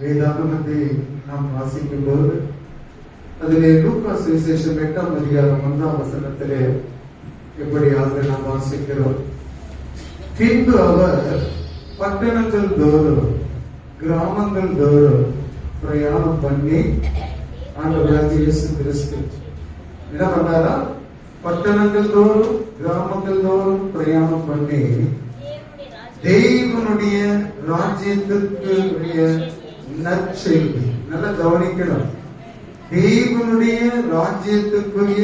வேதாகமத்தை நாம் வாசிக்கும் போது அதிலே லூக்கா சுவிசேஷம் 8ஆம் அதிகாரம் 1ஆம் வசனத்திலே எப்படியாக நாம் வாசிக்கிறோம். பின்பு அவர் பட்டணங்கள் தோறும் கிராமங்கள் தோறும் பிரயாணம் பண்ணி ஆண்டவராகிய இயேசு கிறிஸ்து என்ன பண்ணாரா? பட்டணங்கள் தோறும் கிராமங்கள் தோறும் பிரயாணம் பண்ணி தேவனுடைய ராஜ்யத்திற்கு நற்செய்தி, நல்லா கவனிக்கணும், தேவனுடைய ராஜ்யத்துக்குரிய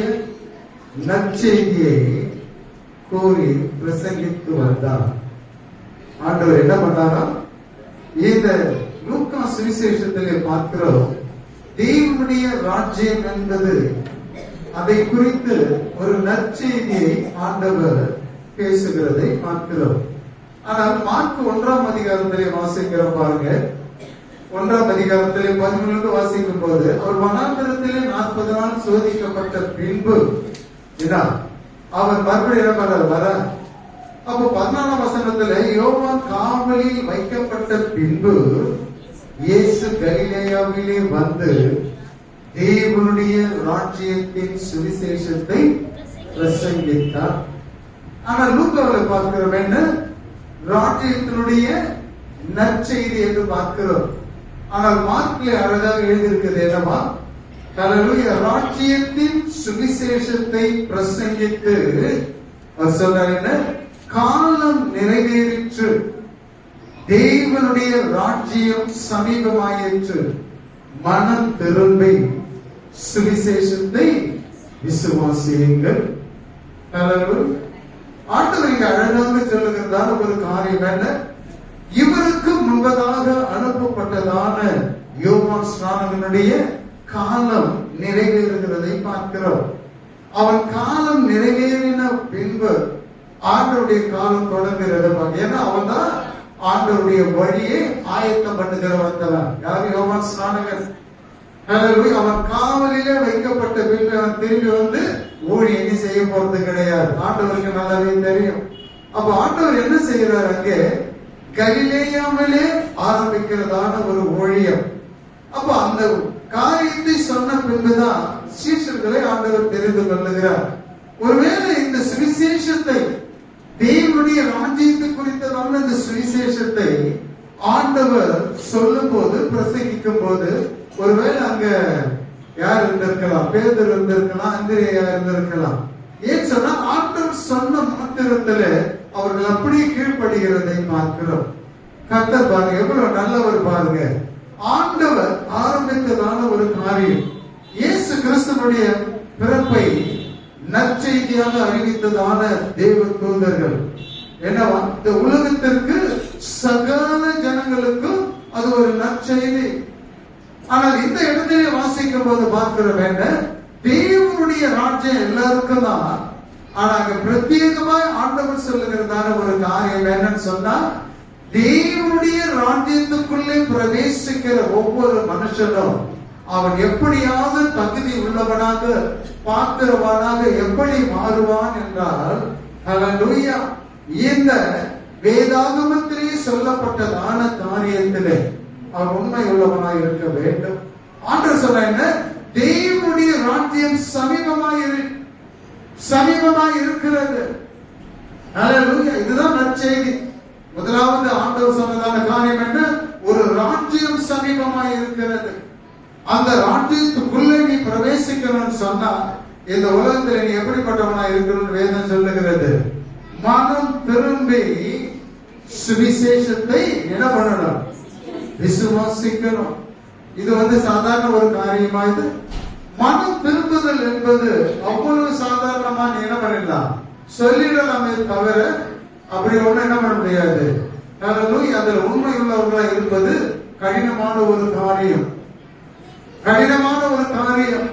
நற்செய்தியை கூறி பிரசங்கித்து வந்தார். ஆண்டவர் என்ன பண்ணாரா? இந்த லூக்கா சுவிசேஷத்திலே பார்க்கிறோம், தேவனுடைய ராஜ்யம் என்பது அதை குறித்து ஒரு நற்செய்தியை ஆண்டவர் பேசுகிறதை பார்க்கிறோம். ஆனால் மார்க் 1ஆம் அதிகாரத்திலே வாசிக்கிறோம் பாருங்க. 1ஆம் அதிகாரத்திலே 11 வாசிக்கும் போது, அவர் வனாந்தரத்திலே 40 நாள் சோதிக்கப்பட்ட பின்பு அவர் மறுபடியும் வர அப்போ 14ஆம் வசனத்திலே, யோவான் காவலில் வைக்கப்பட்ட பின்பு இயேசு கலிலேயாவிலே வந்து தேவனுடைய ராஜ்யத்தின் சுவிசேஷத்தை பிரசங்கித்தார். ஆனால் லூக்காவில் பார்க்கிறோம் என்ன? ராஜ்யத்தினுடைய நற்செய்தி என்று பார்க்கிறோம். ஆனால் மார்க்ல அழகாக எழுதியிருக்கிறது என்னவா? ஹல்லேலூயா, ராஜ்யத்தின் சுவிசேஷத்தை பிரசங்கித்து அவர் சொல்றார் என்ன? காலம் நிறைவேறிற்று, தேவனுடைய ராஜ்யம் சமீபமாயிற்று, மனம் திரும்பி சுவிசேஷத்தை விசுவாசியுங்கள். ஆண்டவர் இங்க அழகாக சொல்லுகிறதான ஒரு காரியம் என்ன? இவருக்கு முன்பதாக அனுப்பப்பட்டதான யோவான் ஸ்நானகனுடைய காலம் நிறைவேறுகிறதை பார்க்கிறோம். அவன் காலம் நிறைவேறின பின்பு ஆண்டவருடைய காலம் தொடங்குகிறது. ஏன்னா அவன் தான் ஆண்டவருடைய வழியை ஆயத்தம் பண்ணுகிற வந்தவன். யார்? யோவான் ஸ்நானகன். அவன் காவலிலே வைக்கப்பட்ட பின்பு அவன் திரும்பி வந்து ஊழியம் செய்ய போறது கிடையாது. ஆண்டவருக்கு நல்லாவே தெரியும். அப்ப ஆண்டவர் என்ன செய்யறார்? அங்கே கலிலேயாவிலே ஆரம்பிக்கிறதான ஒரு ஊழியம். அப்ப அந்த காரியத்தை சொன்ன பின்புதான் சீஷர்களை ஆண்டவர் தெரிந்து கொள்ளுகிறார். ஒருவேளை இந்த சுவிசேஷத்தை, தேவனுடைய ராஜ்யத்தை குறித்ததான இந்த சுவிசேஷத்தை ஆண்டவர் சொல்லும் போது, பிரசங்கிக்கும் போது, ஒருவேளை அங்க யார் இருந்திருக்கலாம்? பேதுரு இருந்திருக்கலாம், அந்திரேயா இருந்திருக்கலாம். ஏன் சொன்னா ஆண்டவர் சொன்ன மாத்திரத்துல அவர்கள் அப்படியே கீழ்ப்படுகிறதை பார்க்கிறோம். கர்த்தர் பாருங்க எவ்வளவு நல்லவர் பாருங்க. ஆண்டவர் ஆரம்பித்ததான ஒரு காரியம், இயேசு கிறிஸ்துவனுடைய பிறப்பை நற்செய்தியாக அறிவித்ததான தேவ தூதர்கள் என்னவா? இந்த உலகத்திற்கு சகல ஜனங்களுக்கும் அது ஒரு நற்செய்தி. ஆனால் இந்த இடத்திலே வாசிக்கும் போது பார்க்கிறோம் என்ன? தேவனுடைய ராஜ்யம் எல்லாருக்கும் தான். ஆனா அங்க பிரத்யேகமாய் ஆண்டவர் சொல்லுகிறதான ஒரு காரியம் என்னன்னு சொன்னா, தேவனுடைய ராஜ்யத்துக்குள்ளே பிரவேசிக்கிற ஒவ்வொரு மனுஷனும் அவன் எப்படியாவது தகுதி உள்ளவனாக, பாத்திரவானாக எப்படி மாறுவான் என்றால், ஹல்லேலூயா, இந்த வேதாகமத்திலே சொல்லப்பட்டதான காரியத்திலே அவன் உண்மை உள்ளவனாய் இருக்க வேண்டும். ஆண்டவர் சொன்ன என்ன? தேவனுடைய ராஜ்யம் சமீபமாய் இருக்கிறது. ஹல்லேலூயா, இதுதான் நற்செய்தி. முதலாவது ஆண்டவர் சொன்னதான காரியம் என்ன? ஒரு ராஜ்யம் சமீபமாய் இருக்கிறது. அந்த ராஜ்யத்துக்குள்ளே நீ பிரவேசிக்கணும்னு சொன்னா, இந்த உலகத்தில் நீ எப்படிப்பட்டவனாய் இருக்கணும்னு வேதம் சொல்லுகிறது. மனம் திரும்பி சுவிசேஷத்தை என்ன பண்ணணும்? விசுவாசிக்கணும். இது சாதாரண ஒரு காரியமா? இது மனம் திரும்புதல் என்பது அவ்வளவு சாதாரணமா நீ என்ன பண்ணிடலாம், சொல்லிடலாமே தவிர அப்படி ஒண்ணு என்ன பண்ண முடியாது. அதில் உண்மை உள்ளவர்களா இருப்பது கடினமான ஒரு காரியம். கடினமான ஒரு காரியம்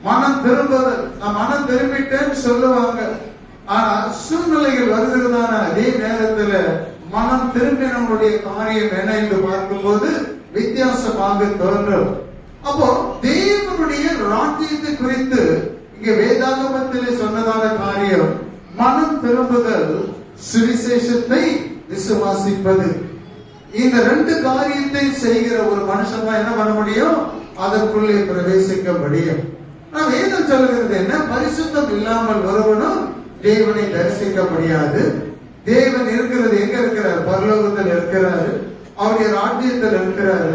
மனம் திரும்புதல். நான் மனம் திரும்பிட்டேன்னு சொல்லுவாங்க. ஆனா சூழ்நிலைகள் வருகிறதான அதே நேரத்துல மனம் திரும்பினவனுடைய காரியம் என்ன என்று பார்க்கும்போது வித்தியாசமாக தோன்றும். அப்போ தேவனுடைய ராஜ்யத்தை குறித்து இங்க வேதாகமத்திலே சொன்னதான காரியம் மனம் திரும்புதல், சுவிசேஷத்தை விசுவாசிப்பது. இந்த ரெண்டு காரியத்தை செய்கிற ஒரு மனுஷன் தான் என்ன பண்ண முடியும்? அதற்குள்ளே பிரவேசிக்க முடியும். வேதம் சொல்லுகிறது என்ன? பரிசுத்தம் இல்லாமல் ஒருவனும் தேவனை தரிசிக்க முடியாது. தேவன் இருக்கிறது எங்க இருக்கிறார்? பரலோகத்தில் இருக்கிறாரு, அவருடைய ராஜ்யத்தில் இருக்கிறாரு,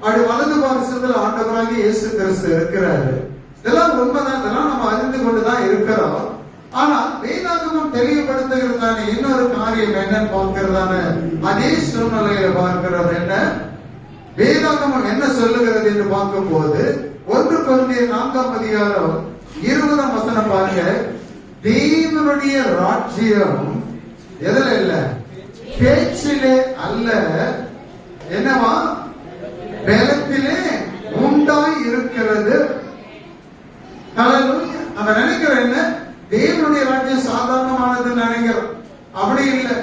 அவருடைய வலது பாரிசத்தில் ஆண்டவராகிய இயேசு கிறிஸ்து இருக்கிறாரு. இதெல்லாம் உண்மைதான், இதெல்லாம் நம்ம அறிந்து கொண்டுதான் இருக்கிறோம். ஆனா வேதாகமம் தெளிவுபடுத்துகிறதான இன்னொரு காரியம் என்னன்னு பார்க்கிறதான அதே சூழ்நிலையில பார்க்கிறோம். என்ன வேதாகமம் என்ன சொல்லுகிறது என்று பார்க்கும் போது 1 கொரிந்தியர் 4ஆம் அதிகாரம் 20ஆம் வசனம் பாருங்க. தேவனுடைய ராஜ்யம் எதுல இல்ல? பேச்சிலே அல்ல, என்னவா? பலத்திலே உண்டாய் இருக்கிறது. நம்ம நினைக்கிறோம் என்ன? தேவனுடைய ராஜ்யம் சாதாரணமானதுன்னு நினைக்கிறோம். அப்படி இல்லை.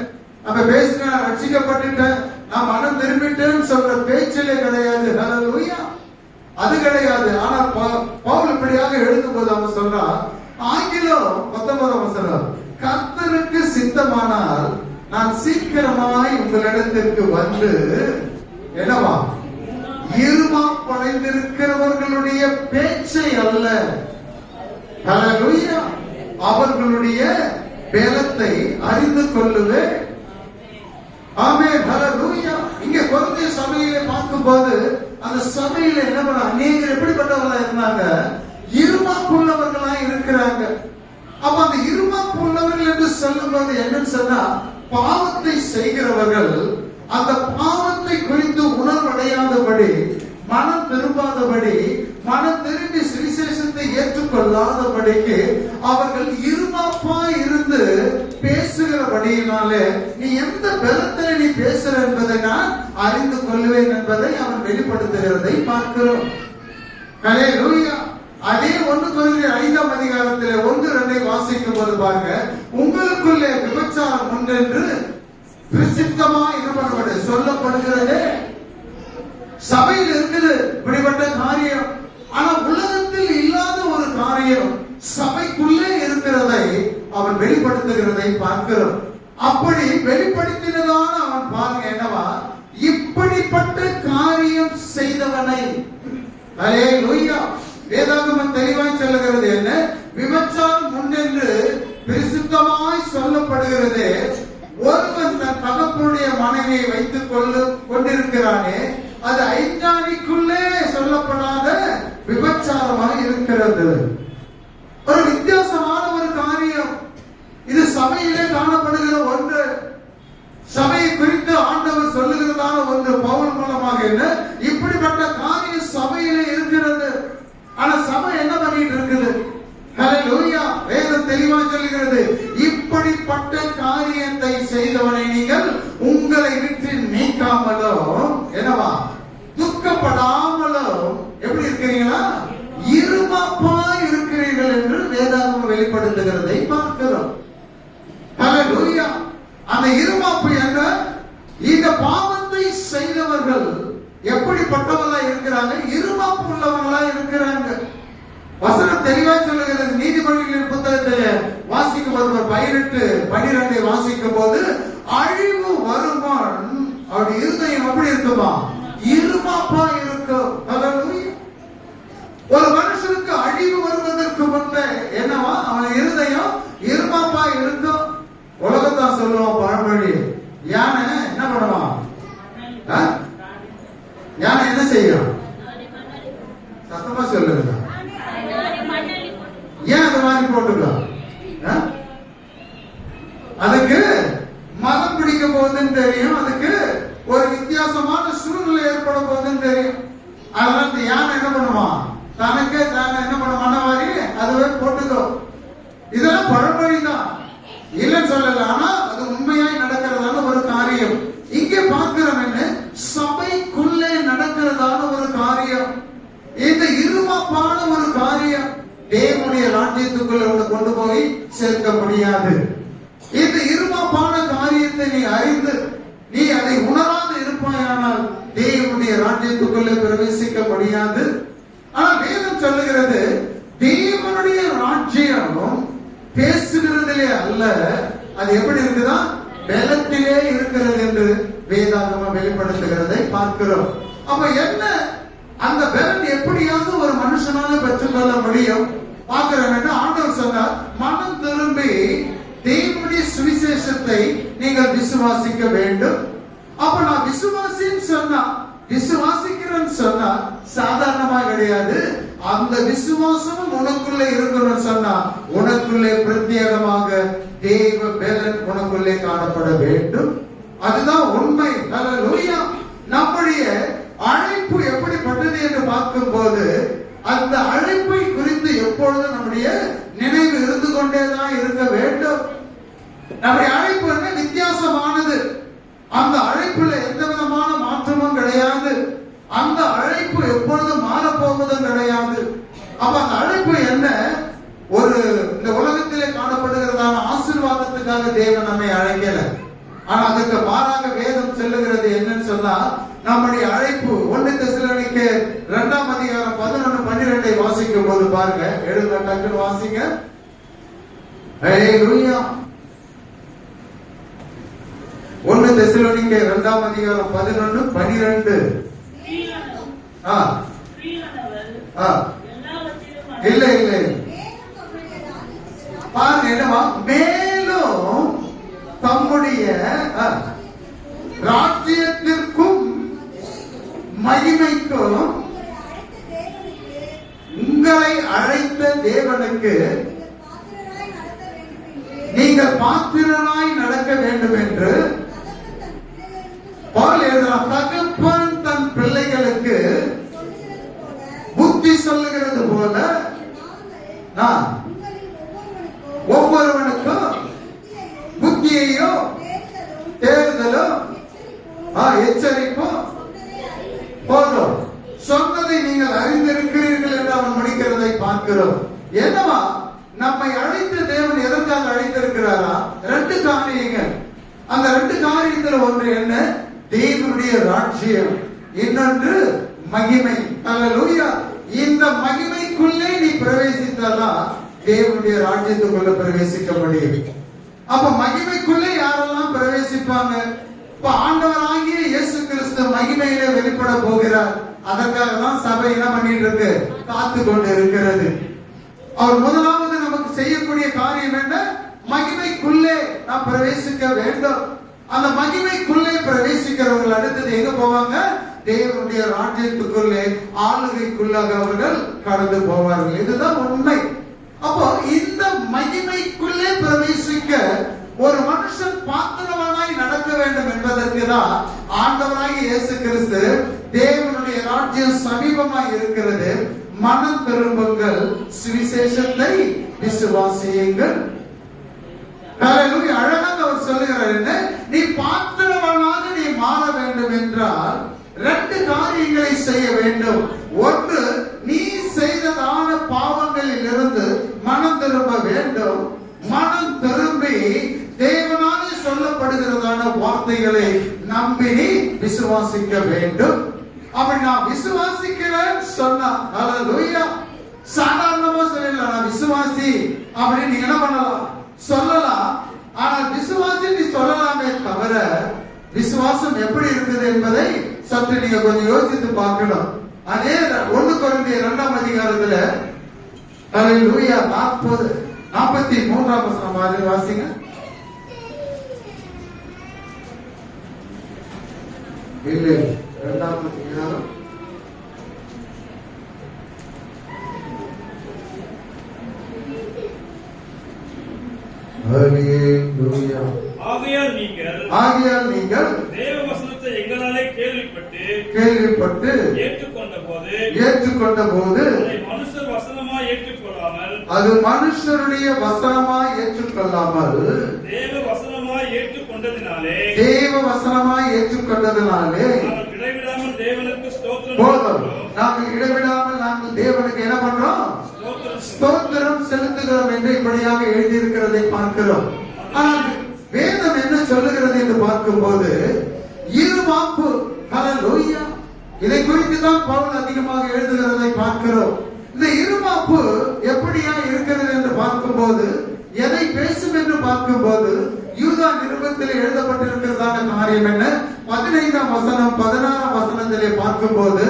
நம்ம பேசின ரட்சிக்கப்பட்டுட்டேன், நான் மனம் திரும்பிட்டேன்னு சொல்ற பேச்சிலே கிடையாது. ஹல்லேலூயா, அது கிடையாது. ஆனா பவுல் இப்படியாக எழுதும் போது அவன் சொல்றான், ஆங்கிலம் 19ஆம் வசனம், கர்த்தருக்கு சித்தமானால் நான் சீக்கிரமாய் உங்களிடத்திற்கு வந்து என்னவா? இருமாப்படைந்திருக்கிறவர்களுடைய பேச்சை அல்ல, ஹல்லேலூயா, அவர்களுடைய பலத்தை அறிந்து கொள்ளுவேன். ஆமென், ஹல்லேலூயா. இங்க கொரிந்திய சபையிலே பார்க்கும்போது அந்த சபையில என்ன பண்ண அநேகர் எப்படிப்பட்டவர்களா இருந்தாங்க? இருமாப்புள்ளவர்களா இருக்கிறாங்க. அப்ப அந்த இருமாப்புள்ளவர்கள் என்று சொல்லும் போது என்னன்னு சொன்னா, பாவத்தை செய்கிறவர்கள் அந்த பாவத்தை குறித்து உணர்வடையாதபடி, மனம் திரும்பாதபடி, மனம் திரும்பி சுவிசேஷத்தை ஏற்றுக்கொள்ளாதபடிக்கு அவர்கள் இருமாப்பா இருந்து பேசுகிறபடியினாலே நீ எந்த பலத்தில் நீ பேசுற என்பதை நான் அறிந்து கொள்வேன் என்பதை அவன் வெளிப்படுத்துகிறதை பார்க்கிறோம். ஹல்லேலூயா. அதே 1 கொரிந்தியர் 5ஆம் அதிகாரத்திலே 1-2 வாசிக்கும் போது பாருங்க, உங்களுக்குள்ளே விபச்சாரம் உண்டென்று பிரசித்தமா என்ன பண்ணப்படு சொல்லப்படுகிறது. சபையில் இருக்குது இப்படிப்பட்ட காரியம். ஆனா உலகத்தில் இல்லாத ஒரு காரியம் சபைக்குள்ளே இருக்கிறதை அவன் வெளிப்படுத்துகிறதை பார்க்கிறோம். அப்படி வெளிப்படுத்தினதான அவன் பாருங்க என்னவா? இப்படிப்பட்ட காரியம் செய்தவனை, ஹல்லேலூயா, வேதாகமம் தெளிவாய் சொல்லுகிறது என்ன? விபச்சாரம் உண்டென்று பிரசித்தமாய் சொல்லப்படுகிறது. ஒருவன் தன் தகப்பனுடைய மனைவியை வைத்துக் கொண்டிருக்கிறானே, அது ஐஞ்ஞானிக்குள்ளே சொல்லப்படாத விபச்சாரமாக இருக்கிறது. ஒரு வித்தியாசமான ஒரு காரியம் இது. சபையிலே காணப்படுகிற ஒன்று, சபையை குறித்து ஆண்டவர் சொல்லுகிறதான ஒன்று. பவுல் மூலமாக என்ன இப்படிப்பட்ட காரியம் சபையிலே இருக்கிறது. ஆனா சபை என்ன பண்ணிட்டு இருக்குது? ஹல்லேலூயா. வேதம் தெளிவா சொல்லுகிறது, இப்படிப்பட்ட காரியத்தை செய்தவனை நீங்கள் உங்களை விட்டு நீக்காமலோ என்னவா துக்கப்படாமலோ எப்படி இருக்கிறீங்களா? இருமாப்பா இருக்கிறீர்கள் என்று வேதாகமம் வெளிப்படுத்துகிறதை பார்க்கிறோம். ஹல்லேலூயா. அந்த இருமாப்பு என்ன? இந்த பாவத்தை செய்தவர்கள் எப்படிப்பட்டவர்களா இருக்கிறாங்க? இருமாப்பு உள்ளவர்களா இருக்கிறாங்க. வசனம் தெளிவா சொல்லுகிறது. நீதிமொழிகளின் புத்தகத்தில் வாசிக்கும் போது 18-12 வாசிக்கும் போது, அழிவு வருமான் அவருடைய இருதயம் எப்படி இருக்குமா? இருமாப்பா இருக்கும். ஒரு மனுஷனுக்கு அழிவு வருவதற்கு முன்னே என்னவா? அவன் இருதயம் இருமாப்பா இருக்கும். உலகத்தான் சொல்லுவான் பழமொழி, யானை என்ன பண்ணுவான்? யானை என்ன செய்யும்? சத்தமா சொல்லுங்க. ஏன் அது மாதிரி போட்டுக்கலாம்? அதுக்கு மதம் பிடிக்க போகுதுன்னு தெரியும், அதுக்கு ஒரு வித்தியாசமான சூழ்நிலை ஏற்பட போகுதுன்னு தெரியும். அதனால இந்த யானை என்ன பண்ணுவான்? தனக்கு தானே என்ன பண்ண மனவாரி அதுவே போட்டுக்கோ. இதெல்லாம் பழமொழிதான், இல்லைன்னு சொல்லல. ஆனா அது உண்மையாய் நடக்கிறதான ஒரு காரியம். இங்கே பார்க்கிறோம் என்ன? சபைக்குள்ளே நடக்கிறதான ஒரு காரியம். இந்த இருமாப்பான ஒரு காரியம் தேவனுடைய ராஜ்யத்துக்குள்ள கொண்டு போய் சேர்க்க முடியாது. இந்த இருமாப்பான காரியத்தை நீ அறிந்து நீ அதை உணராது இருப்பாயானால் தேவனுடைய ராஜ்யத்துக்குள்ளே பிரவேசிக்க முடியாது. ஆனால் வேதம் சொல்லுகிறது, தேவனுடைய ராஜ்யம் பேசுகிறதிலே அல்ல, அது எப்படி இருக்குதா? பலத்திலே இருக்கிறது என்று வேதாகமம் வெளிப்படுத்துகிறதை பார்க்கிறோம். அப்ப என்ன அந்த பலன் எப்படியாவது ஒரு மனுஷனால பெற்றுக்கொள்ள முடியும் பார்க்கிறோம். ஆண்டவர் சொன்னார், மனம் திரும்பி தேவனுடைய சுவிசேஷத்தை நீங்கள் விசுவாசிக்க வேண்டும். அப்ப நான் விசுவாசின்னு சொன்னா, விசுவாசிக்கிறேன்னு சொன்னா சாதாரணமா கிடையாது. அந்த விசுவாசம் உனக்குள்ளே இருக்கணும்னு சொன்னா உனக்குள்ளே பிரத்யேகமாக தேவ பலன் உனக்குள்ளே காணப்பட வேண்டும். அதுதான் உண்மை. ஹல்லேலூயா. நம்முடைய அழைப்பு எப்படிப்பட்டது என்று பார்க்கும் போது அந்த அழைப்பை குறித்து எப்பொழுதும் நம்முடைய நினைவு இருந்து கொண்டேதான் இருக்க வேண்டும். நம்முடைய அழைப்பு என்ன வித்தியாசமானது. அந்த அழைப்புல எந்த விதமான மாற்றமும் கிடையாது. அந்த அழைப்பு எப்பொழுதும் மாறப்போவதும் கிடையாது. அப்ப அந்த அழைப்பு என்ன? ஒரு இந்த உலகத்திலே காணப்படுகிறதான ஆசீர்வாதத்துக்காக தேவன் நம்மை அழைக்கல. ஆனா அதுக்கு மாறாக வேதம் சொல்லுகிறது என்னன்னு சொன்னா, நம்முடைய அழைப்பு 1 தெசலோனிக்கேயர் 2ஆம் அதிகாரம் 11-12 வாசிக்கும் போது பாருங்க, எழுதுங்க, டக்குன்னு வாசிங்க. ஹல்லேலூயா. 1 தெசலோனிக்கேயர் 2ஆம் அதிகாரம் 11-12. இல்ல இல்ல பாருங்க, என்னவா? மேலும் தம்முடைய ராஜ்யத்திற்கும் மகிமைக்கும் உங்களை அழைத்த தேவனுக்கு நீங்கள் பாத்திரராய் நடக்க வேண்டும் என்று பவுல் எழுதுகிறார். தகப்பன் தன் பிள்ளைகளுக்கு புத்தி சொல்லுகிறது போல ஒவ்வொருவனுக்கும் புத்தியையோ தேர்தலோ எச்சரிப்பும் போதும். சொன்னதை நீங்கள் அறிந்திருக்கிறீர்கள் என்று அவன் முடிக்கிறதை பார்க்கிறோம். என்னவா? நம்மை அழைத்த தேவன் எதற்காக அழைத்திருக்கிறாரா? 2 காரியங்கள். அந்த 2 காரியத்தில் ஒன்று என்ன? தேவனுடைய ராஜ்யம், இன்னொன்று மகிமை. ஹல்லேலூயா. இந்த மகிமைக்குள்ளே நீ பிரவேசித்தாதான் தேவனுடைய ராஜ்யத்துக்குள்ள பிரவேசிக்க முடியும். அப்ப மகிமைக்குள்ளே யாரெல்லாம் பிரவேசிப்பாங்க? இப்ப ஆண்டவராகிய இயேசு கிறிஸ்து மகிமையிலே வெளிப்பட போகிறார். அதற்காக தான் சபை என்ன பண்ணிட்டு இருக்கு? காத்து கொண்டு இருக்கிறது. அவர் முதலாவது நமக்கு செய்யக்கூடிய காரியம் என்ன? மகிமைக்குள்ளே நாம் பிரவேசிக்க வேண்டும். அந்த மகிமைக்குள்ளே பிரவேசிக்கிறவர்கள் அடுத்தது எங்க போவாங்க? தேவனுடைய ராஜ்யத்துக்குள்ளே ஆளுகைக்குள்ளாக அவர்கள் கடந்து போவார்கள். இதுதான் உண்மை. அப்போ இந்த மகிமைக்குள்ளே பிரவேசிக்க ஒரு மனுஷன் பாத்திரவானாய் நடக்க வேண்டும் என்பதற்கு தான் ஆண்டவராகிய இயேசு கிறிஸ்து தேவனுடைய ராஜ்யம் சமீபமாய் இருக்கிறது, மனம் திரும்புங்கள், சுவிசேஷத்தை விசுவாசியுங்கள். அழகாக அவர் சொல்லுகிறார் என்ன? நீ பாத்திரவானாக நீ மாற வேண்டும் என்றால் 2 காரியங்களை செய்ய வேண்டும். ஒன்று, நீ செய்ததான பாவங்களில் இருந்து மனம் திரும்ப வேண்டும். மனம் திரும்பி தேவனாலே சொல்லப்படுகிறதான வார்த்தைகளை நம்பி நீ விசுவாசிக்க வேண்டும். அப்படி நான் விசுவாசிக்கிறேன் சொன்னா, ஹல்லேலூயா, சாதாரணமா சொல்லல, நான் விசுவாசி அப்படின்னு நீ என்ன பண்ணலாம்? சொல்லலாம். ஆனால் விசுவாசி நீ சொல்லலாமே தவிர விசுவாசம் எப்படி இருக்குது என்பதை சற்று நீங்க கொஞ்சம் யோசித்து பார்க்கணும். அதே 1 கொரிந்தியர் 2ஆம் அதிகாரத்துல ஹல்லேலூயா 43ஆம் வசனம் வாசிங்க. இல்ல 2ஆம் அதிகாரம் ஹல்லேலூயா. ஆகையால் நீங்கள் தேவ வசனத்தை எங்களாலே கேள்விப்பட்டு ஏற்றுக்கொண்ட போது மனுஷர் வசனமாய் ஏற்றுக்கொள்ளாமல், அது மனுஷருடைய வசனமாய் ஏற்றுக்கொள்ளாமல் தேவ வசனமாய் ஏற்றுக்கொண்டதினாலே இடைவிடாமல் தேவனுக்கு ஸ்தோத்திரம். நாங்கள் இடைவிடாமல் நாங்கள் தேவனுக்கு என்ன பண்றோம்? ஸ்தோத்திரம் செலுத்துகிறோம் என்று இப்படியாக எழுதியிருக்கிறதை பார்க்கிறோம். ஆனால் வேதம் என்ன சொல்லுகிறது என்று பார்க்கும்போது இருமாப்பு, ஹல்லேலூயா, இதை குறித்து தான் பவுல் அதிகமாக எழுதுகிறதை பார்க்கிறோம். இந்த இருமாப்பு எப்படியா இருக்கிறது என்று பார்க்கும்போது, எதை பேசும் என்று பார்க்கும்போது, யூதா நிருபத்தில் எழுதப்பட்டிருக்கிறதான காரியம் என்ன? 15ஆம் வசனம் 16ஆம் வசனத்திலே பார்க்கும்போது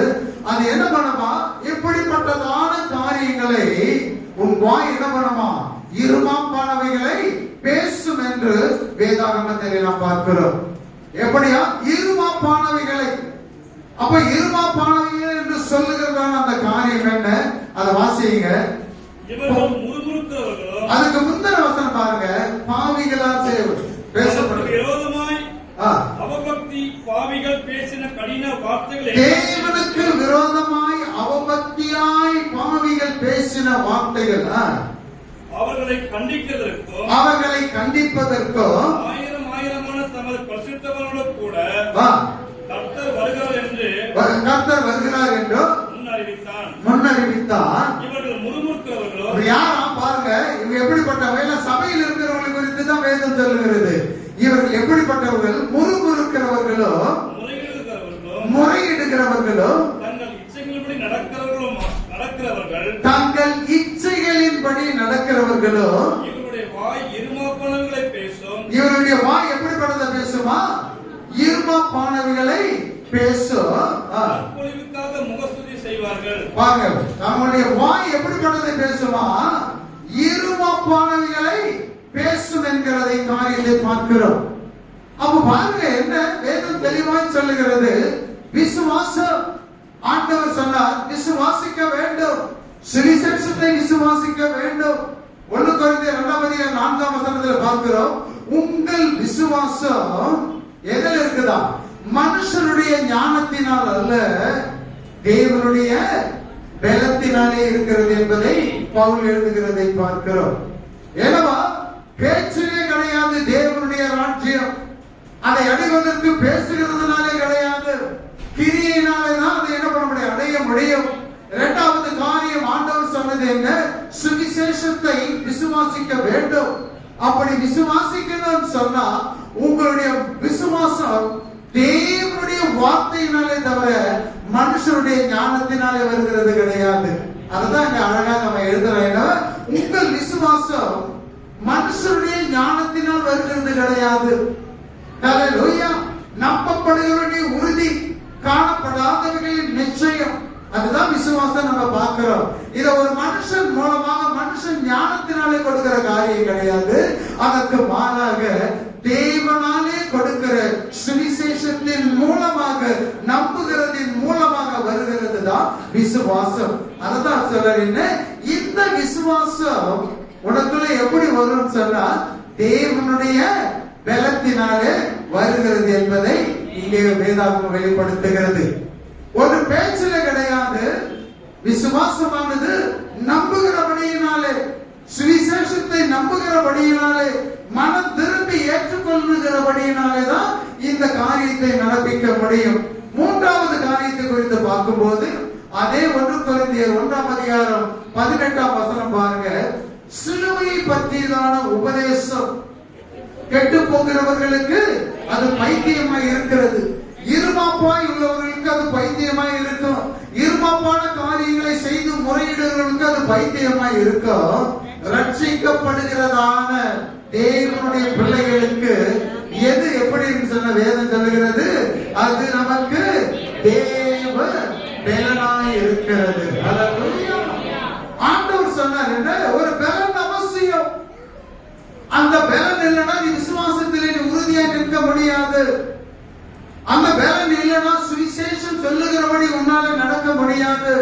அது என்ன பண்ணுமா, இப்படிப்பட்டதான காரியங்களை உன் வாய் என்ன பண்ணுமா, இருமாப்பானவைகளை பேசும் என்று வேதாகமத்திலே நாம் பார்க்கிறோம். எப்படியா, இருமாப்பானவைகளை. அப்ப இருமாப்பானவைகள் என்று சொல்லுகிறதான அந்த காரியம் என்ன, அதை வாசிங்க. அதுக்கு முந்தின வசனம் பாருங்க, பாவிகளால் பேசப்படும் விரோதமாய் அவபக்தி பாவிகள் பேசின கடின வார்த்தைகளை, தேவனுக்கு விரோதமாய் அவபக்தியாய் பாவிகள் பேசின வார்த்தைகள் அவர்களை கண்டிப்பதற்கோ ஆயிரம் ஆயிரமான தமது பரிசுத்தவர்களோடு கூட கர்த்தர் வருகிறார் என்று முன்னறிவித்தார். இவர்கள் முறுமுறுக்கிறவர்களோ யாரா பாருங்க, இவங்க எப்படிப்பட்டவர்கள், சபையில் இருக்கிறவர்களை குறித்து தான் வேதம் சொல்லுகிறது. இவர்கள் எப்படிப்பட்டவர்கள், முறுமுறுக்கிறவர்களோ முறையிடுகிறவர்களோ தங்கள் இச்சைகளின்படி நடக்கிறவர்களோ இவருடைய வாய் இருமாப்பானவைகளை பேசும். இவருடைய வாய் எப்படிப்பட்டதை பேசுமா, இருமாப்பானவைகளை பேசும். பொழிவுக்காக முகஸ்துதி செய்வார்கள். பாருங்க, நம்முடைய வாய் எப்படிப்பட்டதை பேசுமா, இருமாப்பானவைகளை பேசும் என்கிறதை காரியத்தை பார்க்கிறோம். அப்ப பாருங்க, என்ன வேதம் தெளிவாய் சொல்லுகிறது, விசுவாசம். ஆண்டவர் சொன்னார் விசுவாசிக்க வேண்டும், சுவிசேஷத்தை விசுவாசிக்க வேண்டும். 1 கொரிந்தியர் 2:4 வசனத்தில் பார்க்கிறோம், உங்கள் விசுவாசம் எதில் இருக்குதா, மனுஷனுடைய ஞானத்தினால் அல்ல, தேவனுடைய பலத்தினாலே இருக்கிறது என்பதை பவுல் எழுதுகிறதை பார்க்கிறோம். ஏனவா, பேச்சிலே கிடையாது தேவனுடைய ராஜ்யம். அதை அடைவதற்கு பேசுகிறதுனாலே கிடையாது, கிரியையினாலே தான் அதை என்ன பண்ண முடியும், அடைய முடியும். இரண்டாவது காரியம் ஆண்டவர் சொன்னது என்ன, சுவிசேஷத்தை விசுவாசிக்க வேண்டும். அப்படி விசுவாசிக்கணும்னு சொன்னா உங்களுடைய விசுவாசம் தேவனுடைய வார்த்தையினாலே தவிர மனுஷனுடைய ஞானத்தினாலே வருகிறது கிடையாது. அதுதான் இங்க அழகா நம்ம எழுதுறோம், உங்கள் விசுவாசம் மனுஷனுடைய ஞானத்தினால் வருகிறது கிடையாது. ஹல்லேலூயா. நம்பப்படுகிறவருடைய உறுதி, காணப்படாதவர்களின் நிச்சயம், அதுதான் விசுவாசம். நம்ம பார்க்கிறோம், இத ஒரு மனுஷன் மூலமாக, மனுஷன் ஞானத்தினாலே கொடுக்கிற காரியம் கிடையாது. அதற்கு மாறாக தேவனாலே கொடுக்கிற சுவிசேஷத்தின் மூலமாக, நம்புகிறதின் மூலமாக வருகிறது தான் விசுவாசம். அதுதான் சொல்றேன், இந்த விசுவாசம் உனக்குள்ள எப்படி வரும் சொன்னா தேவனுடைய பலத்தினாலே வருகிறது என்பதை இங்கே வேதாகமம் வெளிப்படுத்துகிறது. ஒரு பேச்சில கிடையாது, விசுவாசமானது நம்புகிறபடியினாலே, சுவிசேஷத்தை நம்புகிறபடியினாலே, மனம் திரும்பி ஏற்றுக்கொள்ளுகிறபடியினாலே தான் இந்த காரியத்தை நடப்பிக்க முடியும். மூன்றாவது காரியத்தை குறித்து பார்க்கும்போது அதே 1 கொரிந்தியர் 1:18 வசனம் பாருங்க, சிலுவையை பற்றியதான உபதேசம் கெட்டு போகிறவர்களுக்கு அது பைத்தியமாய் இருக்கிறது, இருமாப்பாய் உள்ளவர்களுக்கு அது பைத்தியமாய் இருக்கும், இருமாப்பான காரியங்களை செய்து முறையிடுகிறவர்களுக்கு அது பைத்தியமாய் இருக்கும். ரட்சிக்கப்படுகிறதான தேவனுடைய பிள்ளைகளுக்கு எது எப்படி சொன்ன வேதம் சொல்லுகிறது, அது நமக்கு தேவ பலனாய் இருக்கிறது. ஆண்டவர் சொன்னார் என்ன, ஒரு பலன் அவசியம். அந்த பலன் இல்லைன்னா நீ விசுவாசத்திலே உறுதியா நிற்க முடியாது. அந்த பலன் இல்லைன்னா சுவிசேஷம் சொல்லுகிறபடி உன்னால நடக்க முடியாது.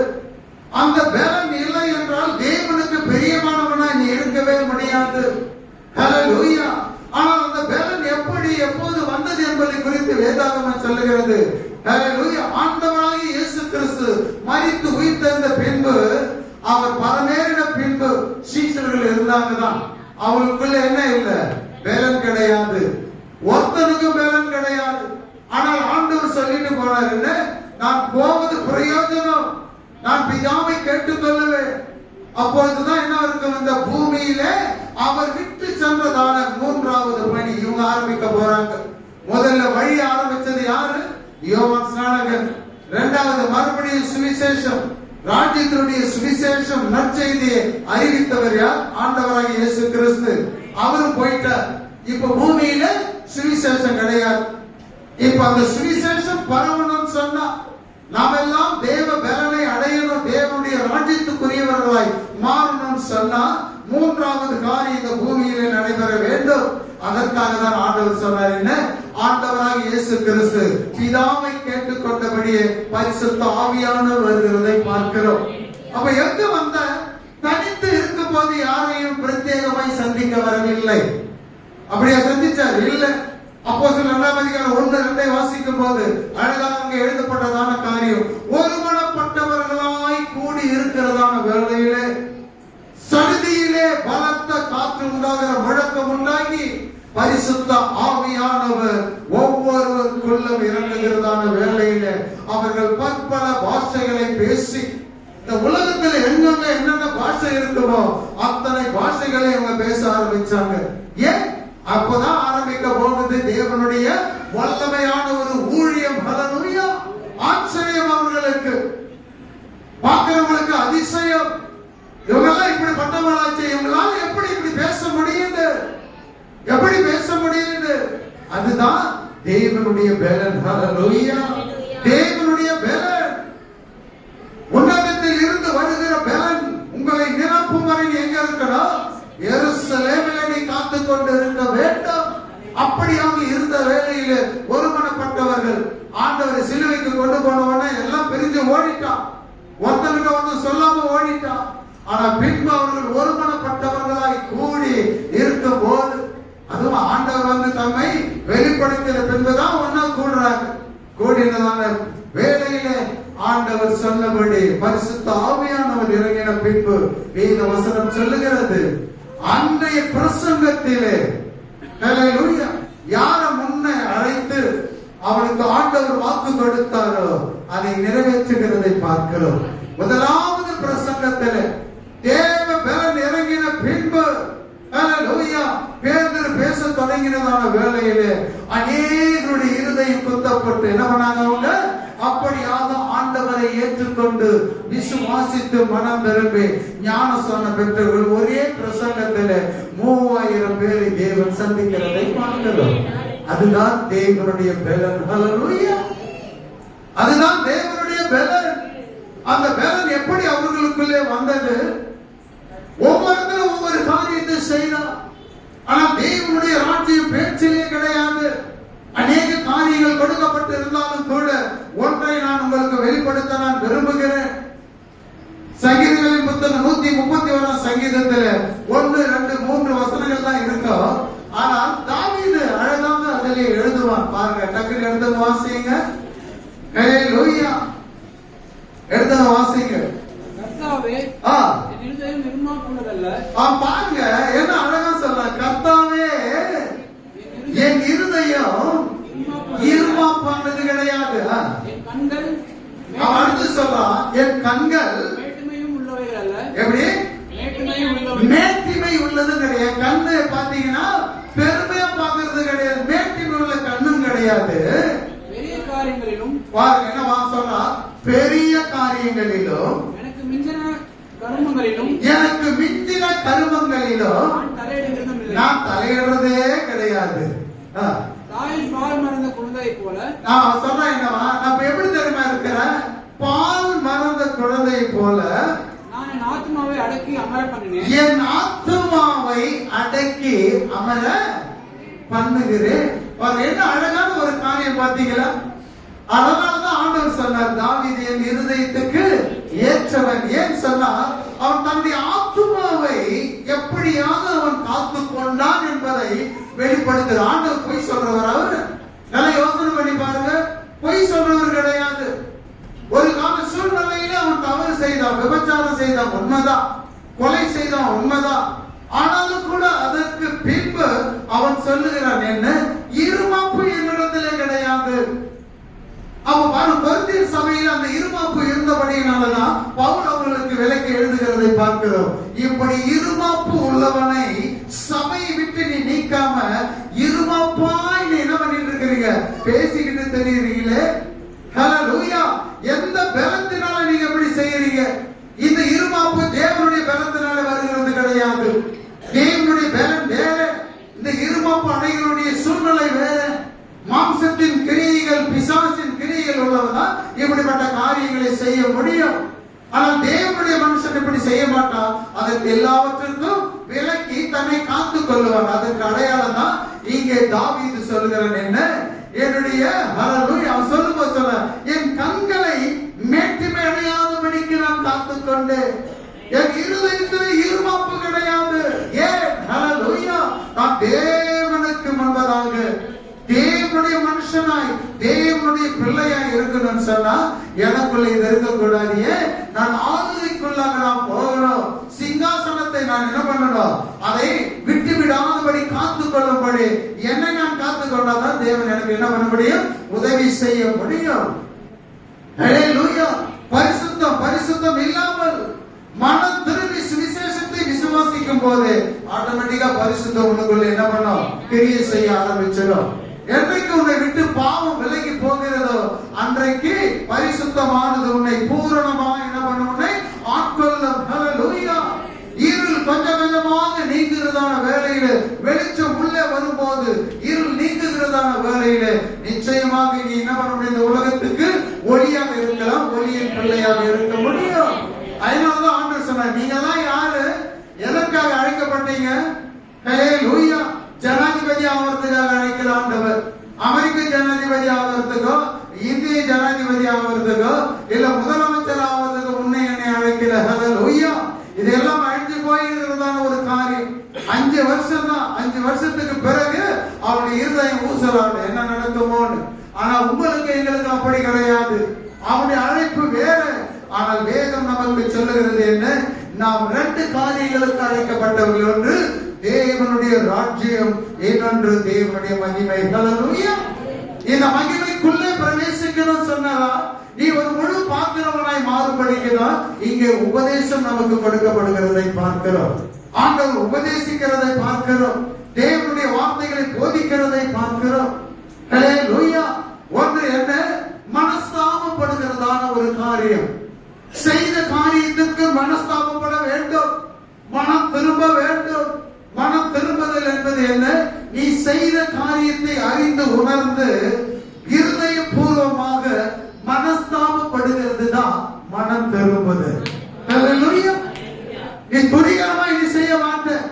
அந்த பலன் இல்லை என்றால் தேவனுக்கு பிரியமானவனா நீ இருக்கவே முடியாது. ஹல்லேலூயா. ஆனால் அந்த பலன் எப்படி எப்போது வந்தது என்பதை குறித்து வேதாகமம் சொல்லுகிறது. ஹல்லேலூயா. ஆண்டவராகிய இயேசு கிறிஸ்து மரித்து உயிர்த்தெழுந்த பின்பு, அவர் பரமேறின பின்பு சீஷர்கள் இருந்தாங்கதான். அவங்களுக்குள்ள என்ன இல்லை, பலன் கிடையாது, ஒருத்தனுக்கும் பலன் கிடையாது. ஆனால் ஆண்டவர் சொல்லிட்டு போனார் என்ன, நான் போவது பிரயோஜனம், நான் பிதாவை கேட்டுக்கொள்ளுவேன். அப்பொழுதுதான் என்ன இருக்கும், இந்த பூமியில அவர் விட்டு சென்றதான மூன்றாவது பணி இவங்க ஆரம்பிக்க போறாங்க. முதல்ல வழி ஆரம்பிச்சது யாரு, யோவான் ஸ்நானகன். இரண்டாவது மறுபடியும் சுவிசேஷம், ராஜ்யத்தினுடைய சுவிசேஷம் நற்செய்தியை அறிவித்தவர் யார், ஆண்டவராகிய இயேசு கிறிஸ்து. அவரும் போயிட்டார். இப்ப பூமியில சுவிசேஷம் கிடையாது. இப்ப அந்த சுவிசேஷம் பரவணும்னு சொன்னா நாம் எல்லாம் தேவ பலனை அடையணும், தேவனுடைய ராஜ்யத்துக்குரியவர்களாய் மாறணும்னு சொன்னா மூன்றாவது காரியம் இந்த பூமியிலே நடைபெற வேண்டும். அதற்காக தான் ஆண்டவர் சொன்னார் என்ன? ஆண்டவராக இயேசு கிறிஸ்து பிதாவை கேட்டுக்கொண்டபடியே பரிசுத்த ஆவியானவர் வருகிறதை பார்க்கிறோம். அப்ப எங்க வந்த? தனித்து இருக்கும் போது யாரையும் பிரத்யேகமாய் சந்திக்க வரவில்லை. அப்படியா சந்திச்சார்? இல்ல. அப்போஸ்தலர் 2ஆம் அதிகாரம் 1-2 வாசிக்கும் போது அழகாக அங்கே எழுதப்பட்டதான காரியம், ஒருமனப்பட்டவர்களாய் கூடி இருக்கிறதான வேளையிலே சடுதியிலே பலத்த காற்று உண்டாகிற முழக்கம் உண்டாகி பரிசுத்த ஆவியானவர் ஒவ்வொருவருக்குள்ளும் இறங்குகிறதான வேளையிலே அவர்கள் பற்பல பாஷைகளை பேசி, இந்த உலகத்துல எங்கெங்க என்னென்ன பாஷை இருக்குமோ அத்தனை பாஷைகளை அவங்க பேச ஆரம்பிச்சாங்க. ஏன்? அப்பதான் ஆரம்பிக்க போகுது தேவனுடைய வல்லமையான ஒரு ஊழியம். ஹல்லேலூயா! ஆச்சரியம் அவர்களுக்கு, பார்க்கிறவங்களுக்கு அதிசயம். இவங்கெல்லாம் இப்படி பட்டவங்களாச்சு, இவங்களால எப்படி இப்படி பேச முடியுது? எப்படி பேச முடியுது? அதுதான் தேவனுடைய பலன். ஹல்லேலூயா! தேவனுடைய பலன், உன்னதத்தில் இருந்து வருகிற பலன் உங்களை நிரப்பும் வரை எங்க இருக்கணும்? எருசலேமிலே நீ காத்துக் கொண்டு இருக்க வேண்டும். அப்படியாக இருந்த வேளையிலே ஒருமனப்பட்டவர்கள் ஆண்டவரை சிலுவைக்கு கொண்டு போனவன எல்லாம் பிரிஞ்சு ஓடிட்டான். ஒருத்தனுக்கு வந்து சொல்லாம ஓடிட்டான். ஆனா பின்பு அவர்கள் ஒருமனப்பட்டவர்களாய் கூடி இருக்கும் போது, அதுவும் ஆண்டவர் வந்து தம்மை வெளிப்படுத்தின பின்புதான் ஒன்னா கூடுறாங்க. கூடினதான வேளையிலே ஆண்டவர் சொன்னபடி பரிசுத்த ஆவியானவர் இறங்கின பின்பு வேத வசனம் சொல்லுகிறது, அன்றைய பிரசங்கத்திலே ஹல்லேலூயா யார முன்னே அழைத்து அவனுக்கு ஆண்டவர் வாக்கு கொடுத்தாரோ அதை நிறைவேற்றுகிறதை பார்க்கிறோம். முதலாவது பிரசங்கத்திலே தேவ பலன் இறங்கின பின்பு ஹல்லேலூயா பேதுரு பேச தொடங்கினதான வேளையிலே அநேகருடைய இருதயம் குத்தப்பட்டு என்ன பண்ணாங்க? அவங்க அப்படியாக ஆண்டவரை ஏற்றுக்கொண்டு விசுவாசித்து மனம் திரும்பி ஞானஸ்நானம் பெற்றவர்கள் ஒரே பிரசங்கத்திலே 3000 பேரை தேவன் சந்திக்கிறதை பார்க்கிறோம். அதுதான் தேவனுடைய பலன். ஹல்லேலூயா! அதுதான் தேவனுடைய பலன். அந்த பலன் எப்படி அவர்களுக்குள்ளே வந்தது? ஒவ்வொருத்தரும் ஒவ்வொரு காரியத்தை செய்தார். ஆனா தேவனுடைய ராஜ்யம் பேச்சிலே கிடையாது. அநேக காரியங்கள் கொடுக்கப்பட்டு இருந்தாலும் கூட ஒன்றை நான் உங்களுக்கு வெளிப்படுத்த நான் விரும்புகிறேன். சங்கீதங்களின் புத்தகம் 131 சங்கீதத்தில் 1, 2, 3 வசனங்கள் தான் இருக்கும். ஆனால் தாவீது அழகாக அதிலே எழுதுவான். பாருங்க, டக்குனு எடுத்து வாசிங்க. ஹல்லேலூயா! எடுத்து வாசிங்க. கர்த்தாவே, என் இருதயம் இருமாப்புள்ளதல்ல. பாருங்க, என்ன அழகா சொல்ல, கர்த்தாவே என் இருதயம் இருமாப்பானது கிடையாது. என் கண்கள் அடுத்து சொல்றான், என் கண்கள் மேட்டிமையும் உள்ளவைகள் அல்ல. எப்படி? மேட்டிமை உள்ளது கிடையாது. கண்ணு பாத்தீங்கன்னா பெருமையா பாக்குறது கிடையாது. மேட்டிமை உள்ள கண்ணும் கிடையாது. பெரிய காரியங்களிலும் பாருங்க என்ன சொல்றா, பெரிய காரியங்களிலும் எனக்கு மிஞ்சின கருமங்களிலும் நான் தலையிடுறதே கிடையாது. தாயின் பால் மறந்த குழந்தை போல நான் சொல்றேன் என்னவா, நான் எப்படி தெரியுமா இருக்கிறேன்? பால் மறந்த குழந்தை போல நான் என் ஆத்மாவை அடக்கி அமர பண்ணினேன். என் ஆத்மாவை அடக்கி அமர பண்ணுகிறேன். என்ன அழகான ஒரு காரியம் பாத்தீங்களா? அதனாலதான் ஆண்டவர் சொன்னார், தாவீது என் இருதயத்துக்கு ஏற்றவன். ஏன் சொன்னார்? அவன் தன்னுடைய ஆத்மாவை எப்படியாக அவன் காத்து கொண்டான் என்பதை வெளிப்படுத்துற ஆண்டவர். பொய் சொல்றவர் அவர்? நல்லா யோசனை பண்ணி பாருங்க. பொய் சொல்றவர் கிடையாது. ஒரு கால சூழ்நிலையில அவன் தவறு செய்தான், விபச்சாரம் செய்தான், உண்மைதான். கொலை செய்தான், உண்மைதான். ஆனாலும் கூட அதற்கு பின்பு அவன் சொல்லுகிறான், என்ன இருமாப்பு என்னிடத்திலே கிடையாது. அவ பாரு, கொரிந்தியர் சபையில் அந்த இருமாப்பு இருந்தபடியினாலதான் பவுல் அவர்களுக்கு விலக்கி எழுதுகிறதை பார்க்கிறோம். இப்படி இருமாப்பு உள்ளவனை சபையை விட்டு நீ நீக்காம இருமாப்பாய் நீ என்ன பண்ணிட்டு இருக்கிறீங்க? பேசிக்கிட்டு தெரியுறீங்களே. ஹல்லேலூயா! எந்த பலத்தினால நீங்க எப்படி செய்யறீங்க? இந்த இருமாப்பு தேவனுடைய பலத்தினால வருகிறது கிடையாது. தேவனுடைய பலன் வேற, இந்த இருமாப்பு அடைகளுடைய சூழ்நிலை வேற, மாம்சத்தின் கிரியை காரியங்களை செய்ய முடியும். ஆனால் தேவனுடைய மனுஷன் இப்படி செய்ய மாட்டான். அதற்கு எல்லாவற்றிற்கும் விலக்கி தன்னை காத்துக் கொள்ளுவான். அதற்கு அடையாளம் தான் இங்கே தாவீது சொல்லுகிறான். என்ன? என்னுடைய அவன் சொல்லும்போது சொல்ல, என் கண்களை மேட்டிமை அடையாதபடிக்கு நான் காத்துக் கொண்டேன். என் இருதயத்தில் இருமாப்பு கிடையாது. ஏன்? ஹல்லேலூயா. நான் தேவனுக்கு முன்பதாக தேவனுடைய மனுஷனாய் தேவனுடைய பிள்ளையாய் இருக்கணும்னு சொன்னா எனக்குள்ள இது இருக்கக்கூடாது. நான் ஆளுகைக்குள்ளாக நான் போகணும். சிங்காசனத்தை நான் என்ன பண்ணணும்? அதை விட்டு விடாதபடி காத்துக் கொள்ளும்படி என்னை நான் காத்துக் கொண்டாதான் தேவன் எனக்கு என்ன பண்ண முடியும்? உதவி செய்ய முடியும். ஹல்லேலூயா. பரிசுத்தம் பரிசுத்தம் இல்லாமல் மனம் திரும்பி சுவிசேஷத்தை விசுவாசிக்கும் போது ஆட்டோமேட்டிக்கா பரிசுத்தம் உனக்குள்ள என்ன பண்ணும்? கிரியை செய்ய ஆரம்பிச்சிடும். என்றைக்கு உன்னை விட்டு பாவம் விலகி போகிறதோ அன்றைக்கு பரிசுத்தமானது உன்னை பூரணமாக என்ன பண்ணும்? உன்னை ஆட்கொள்ளும். ஹல்லேலூயா. இருள் கொஞ்சம் கொஞ்சமாக நீங்குகிறதான வேளையில வெளிச்சம் உள்ளே வரும்போது இருள் நீங்குகிறதான வேளையில நிச்சயமாக நீ என்ன பண்ண முடியும்? இந்த உலகத்துக்கு ஒளியாக இருக்கலாம், ஒளியின் பிள்ளையாக இருக்க முடியும். அதனாலதான் ஆண்டவர் சொன்னார், நீங்க எல்லாம் யாரு? எதற்காக அழைக்கப்பட்டீங்க? ஹல்லேலூயா. ஜனாதிபதி ஆவறதுக்காக அழைக்கிற ஆண்டவர். அமெரிக்க ஜனாதிபதி ஆவறதுக்கோ இந்திய ஜனாதிபதி ஆவறதுக்கோ இல்ல முதலமைச்சர் ஆவறதுக்கு உன்னை என்னை அழைக்கிற. ஹல்லேலூயா. இதெல்லாம் அழிஞ்சு போயிருக்கிறதான ஒரு காரியம். 5 வருஷம் தான். 5 வருஷத்துக்கு பிறகு அவனுடைய இருதயம் ஊசலாடு என்ன நடக்குமோன்னு. ஆனா உங்களுக்கு எங்களுக்கு அப்படி கிடையாது. அவனுடைய அழைப்பு வேற. ஆனால் வேதம் நமக்கு சொல்லுகிறது என்ன? நாம் 2 காரியங்களுக்கு அழைக்கப்பட்டவர்கள். ஒன்று தேவனுடைய ராஜ்யம், இன்னொன்று தேவனுடைய மகிமை. ஹல்லேலூயா. இந்த மகிமைக்குள்ளே பிரவேசிக்கணும் சொன்னதா நீ ஒரு முழு பாத்திரவனாய் மாறுபடுகிறான். இங்கே உபதேசம் நமக்கு கொடுக்கப்படுகிறதை பார்க்கிறோம். ஆண்டவர் உபதேசிக்கிறதை பார்க்கிறோம். தேவனுடைய வார்த்தைகளை போதிக்கிறதை பார்க்கிறோம். ஹல்லேலூயா. ஒன்று என்ன? மனஸ்தாபப்படுகிறதான ஒரு காரியம். செய்த காரியத்துக்கு மனஸ்தாபப்பட வேண்டும். மனம் திரும்ப வேண்டும். மனம் திரும்புதல் என்பது என்ன? நீ செய்த காரியத்தை அறிந்து உணர்ந்து இருதயபூர்வமாக மனஸ்தாபப்படுகிறது தான் மனம் திரும்புதல். ஹல்லேலூயா. நீ துணிகரமா இது செய்ய மாட்டேன்.